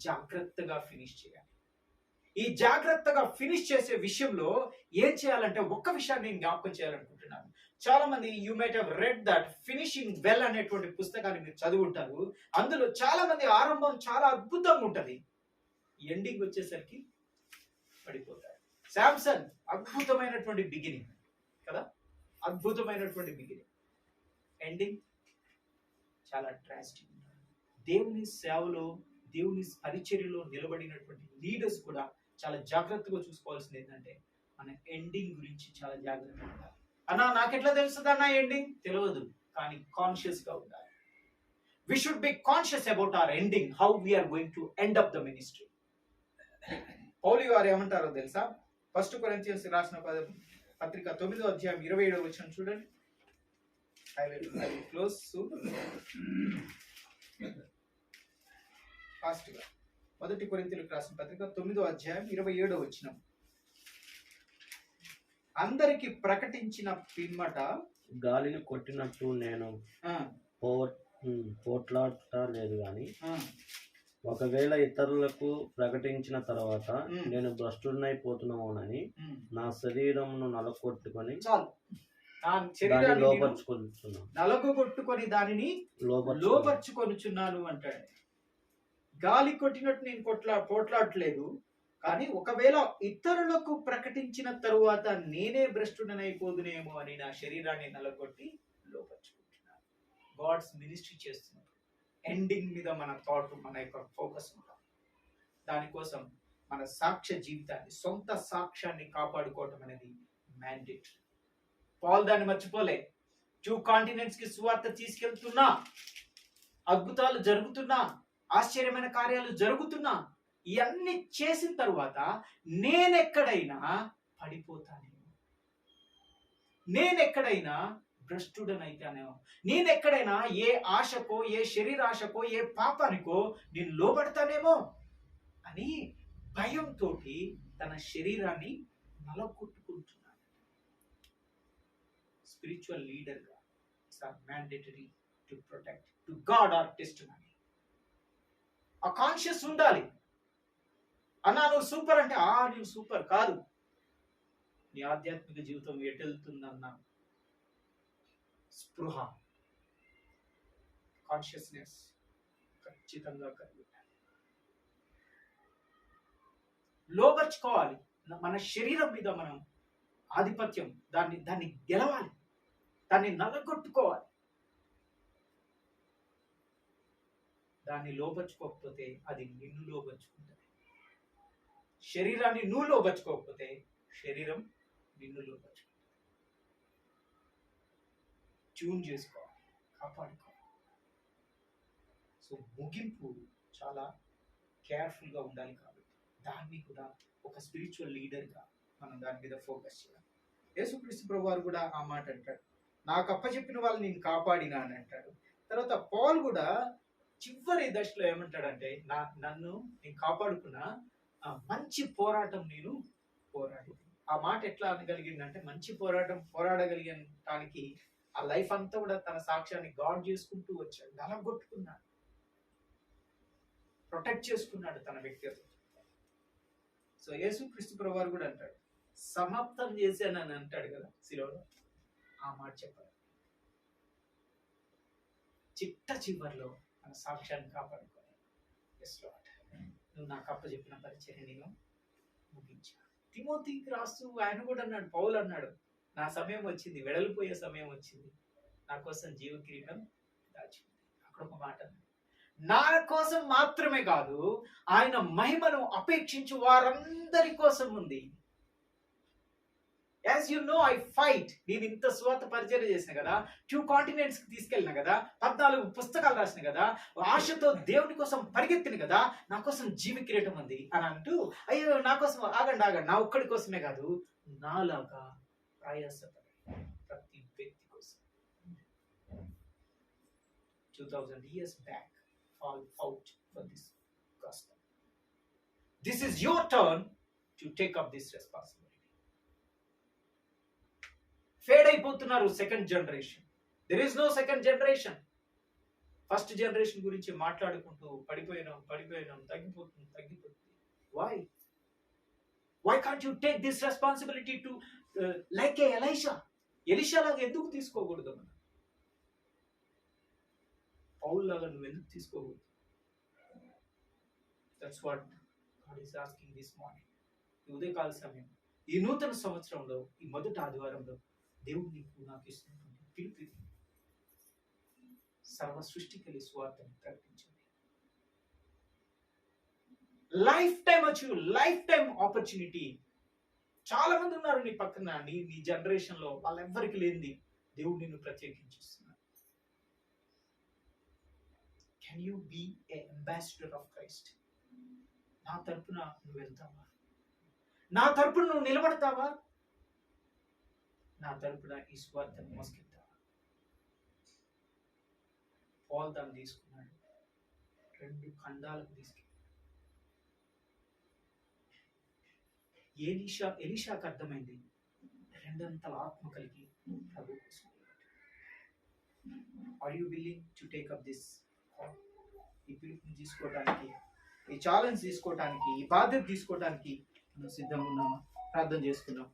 జాగ్రత్తగా ఫినిష్ చేయాలి. ఈ జాగ్రత్తగా ఫినిష్ చేసే విషయంలో ఏం చేయాలంటే ఒక్క విషయాన్ని నేను జ్ఞాపకం చేయాలనుకుంటున్నాను. చాలా మంది you might have read that finishing well అనేటువంటి పుస్తకాన్ని మీరు చదువుంటారు. అందులో చాలా మంది ఆరంభం చాలా అద్భుతంగా ఉంటది, ఎండింగ్ వచ్చేసరికి పడిపోతారు. శాంసన్ అద్భుతమైనటువంటి బిగినింగ్ కదా, అద్భుతమైనటువంటి బిగినింగ్, ఎండింగ్ చాలా ట్రాజిడీ. దేవుని సేవలో, దేవుని పరిచర్యలో నిలబడినటువంటి లీడర్స్ కూడా చాలా జాగ్రత్తగా చూసుకోవాల్సింది ఏంటంటే మన ఎండింగ్ గురించి చాలా జాగ్రత్తగా ఉండాలి. అన్నా నాకెట్లా తెలుస్తుంది అన్న ఎండింగ్? తెలియదు, కానీ కాన్షియస్ గా ఉండాలి. We should be conscious about our ending, how we are going to end up the ministry. Paul గారు ఏమంటారో తెలుసా? 1 కొరింథీయులకు రాసిన పత్రిక 9వ అధ్యాయం 27వ వచనం చూడండి. I will close soon. Fast గా 1 కొరింథీయులకు రాసిన పత్రిక 9వ అధ్యాయం 27వ వచనం. అందరికి ప్రకటించిన పిమ్మట గాలిని కొట్టినట్టు నేను పోట్లాట లేదు గాని, ఒకవేళ ఇతరులకు ప్రకటించిన తర్వాత నేను భ్రష్టుడినైపోతున్నామోనని నా శరీరమును నలగొట్టుకొని నలగొట్టుకొని దానిని లోపర్చుకొనుచున్నాను అంటాడు. గాలి కొట్టినట్టు నేను పోట్లాడలేదు, కానీ ఒకవేళ ఇతరులకు ప్రకటించిన తరువాత నేనే భ్రష్టుడనైపోదునేమో అని నా శరీరాన్ని నలగొట్టి లోపర్చుకుంటున్నాను. గాడ్స్ మినిస్ట్రీ చేస్తున్నాడు. ఎండింగ్ మీద మన థాట్, మన యొక్క ఫోకస్ ఉంటాం. దానికోసం మన సాక్ష్య జీవితాన్ని, సొంత సాక్ష్యాన్ని కాపాడుకోవటం అనేది మ్యాండేటరీ. పాల్ దాన్ని మర్చిపోలే. 2 కాంటినెంట్స్ కి సువార్త తీసుకెళ్తున్నా, అద్భుతాలు జరుగుతున్నా, ఆశ్చర్యమైన కార్యాలు జరుగుతున్నా, ఇవన్నీ చేసిన తరువాత నేనెక్కడైనా పడిపోతానేమో, నేనెక్కడైనా భ్రష్టుడనైతేనేమో, నేను ఎక్కడైనా ఏ ఆశకో, ఏ శరీరాశకో, ఏ పాపానికో నేను లోబడతానేమో అని భయంతో తన శరీరాన్ని నలగొట్టుకుంటున్నాడు. స్పిరిచువల్ లీడర్గా it's our mandatory to protect to God our testimony. ఆ కాన్షియస్ ఉండాలి. అన్నా నువ్వు సూపర్ అంటే నేను సూపర్ కాదు, నీ ఆధ్యాత్మిక జీవితం ఎటెళ్తుందన్న స్పృహ, కాన్షియస్నెస్ ఖచ్చితంగా కలిగి ఉండాలి. లోబర్చుకోవాలి. మన శరీరం మీద మనం ఆధిపత్యం, దాన్ని గెలవాలి, దాన్ని నలగొట్టుకోవాలి. దాన్ని లోబర్చుకోకపోతే అది నిన్ను లోబర్చుకుంటుంది. శరీరాన్ని నువ్వు లోబర్చుకోకపోతే శరీరం నిన్ను లోబర్చుకుంటుంది. ట్యూన్ చేసుకోవాలి, కాపాడుకోవాలి. సో ముగింపు చాలా కేర్ఫుల్గా ఉండాలి. కాబట్టి దాన్ని కూడా ఒక స్పిరిచువల్ లీడర్గా మనం దాని మీద ఫోకస్ చేయాలి. యేసుక్రీస్తు ప్రభు వారు కూడా ఆ మాట అంటాడు, నాకు అప్పచెప్పిన వాళ్ళు నేను కాపాడినా అని అంటాడు. తర్వాత పౌలు కూడా చివరి దశలో ఏమంటాడంటే, నన్ను నేను కాపాడుకున్నా, మంచి పోరాటం నేను పోరాడు. ఆ మాట ఎట్లా అనగలిగిందంటే, మంచి పోరాటం పోరాడగలిగడానికి ఆ లైఫ్ అంతా కూడా తన సాక్ష్యాన్ని గాడ్ చేసుకుంటూ వచ్చాడు. నలగొట్టుకున్నాడు, ప్రొటెక్ట్ చేసుకున్నాడు తన వ్యక్తిత్వం. సో యేసుక్రీస్తు ప్రభు వారు కూడా అంటాడు, సమాప్తం చేశానని అంటాడు కదా శిలువలో. ఆ మాట చెప్పాడు. చివరిలో మన సాక్ష్యాన్ని కాపాడుకోవాలి. ఎస్ లార్డ్, నువ్వు నాకు అప్పచెప్పిన పరిచర్య నేను ముగించా. తిమోతికి రాస్తూ ఆయన కూడా అన్నాడు, పౌలు అన్నాడు, నా సమయం వచ్చింది, వెడలిపోయే సమయం వచ్చింది, నా కోసం జీవ కిరీటం దాచింది. అక్కడ ఒక మాట, నా కోసం మాత్రమే కాదు, ఆయన మహిమను అపేక్షించు వారందరి కోసం ఉంది. As you know I fight. నేను ఇంత స్వాత పరిచయం చేసిన కదా, 2 continents కి తీసుకెళ్ళిన కదా, 14 పుస్తకాలు రాసిన కదా, ఆశతో దేవుని కోసం పరిగెత్తిన కదా, నా కోసం జీవ కిరీటం ఉంది అని అంటూ, అయ్యో నా కోసం ఆగండి, నా ఒక్కడి కోసమే కాదు, నాలాగా ప్రయాసపడే ప్రతి వ్యక్తి కోసం. 2000 years back, fall out for this gospel. This is your turn to take up this responsibility. Fade అయిపోతున్నారు second generation. There is no second generation. First generation గురించి మాట్లాడుకుంటూ పడిపోయినాం, తగ్గిపోతుంది. Why can't you take this responsibility to like a Elisha లాగా ఎందుకు తీసుకోకూడదు? మనం Paul లాగా నువ్వు ఎందుకు తీసుకోకూడదు? That's what God is asking this morning. ఈ ఉదయకాల సమయం, ఈ నూతన సంవత్సరంలో, ఈ మొదటి ఆదివారంలో దేవుడు నీకు నాకు ఇస్తున్నటువంటి పిలుపు, సర్వ సృష్టికి స్వార్థాన్ని ప్రకటించండి. Life time opportunity. చాలా మంది ఉన్నారు నీ పక్కన, నీ జనరేషన్ లో, వాళ్ళెవ్వరికి లేనిది దేవుడు నిన్ను ప్రత్యేకించిస్తున్నాడు. Can you be a ambassador of Christ? నా తరపున నువ్వు వెళ్తావా? నా తరపున నువ్వు నిలబడతావా? నా తరపున ఈ స్వార్థాన్ని మోసుకెళ్తావా? పౌలు దాన్ని తీసుకున్నాడు, 2 ఖండాలకు తీసుకెళ్ళి. ఎలీషాకు అర్థమైంది, 2 అంతల ఆత్మ కలిగి ప్రభు కోసం. Are you willing to take up this? ఈ పిలుపుని తీసుకోవడానికి, ఈ ఛాలెంజ్ తీసుకోవడానికి, ఈ బాధ్యత తీసుకోవడానికి మనం సిద్ధంగా ఉన్నామా? ప్రార్థన చేసుకుందాం.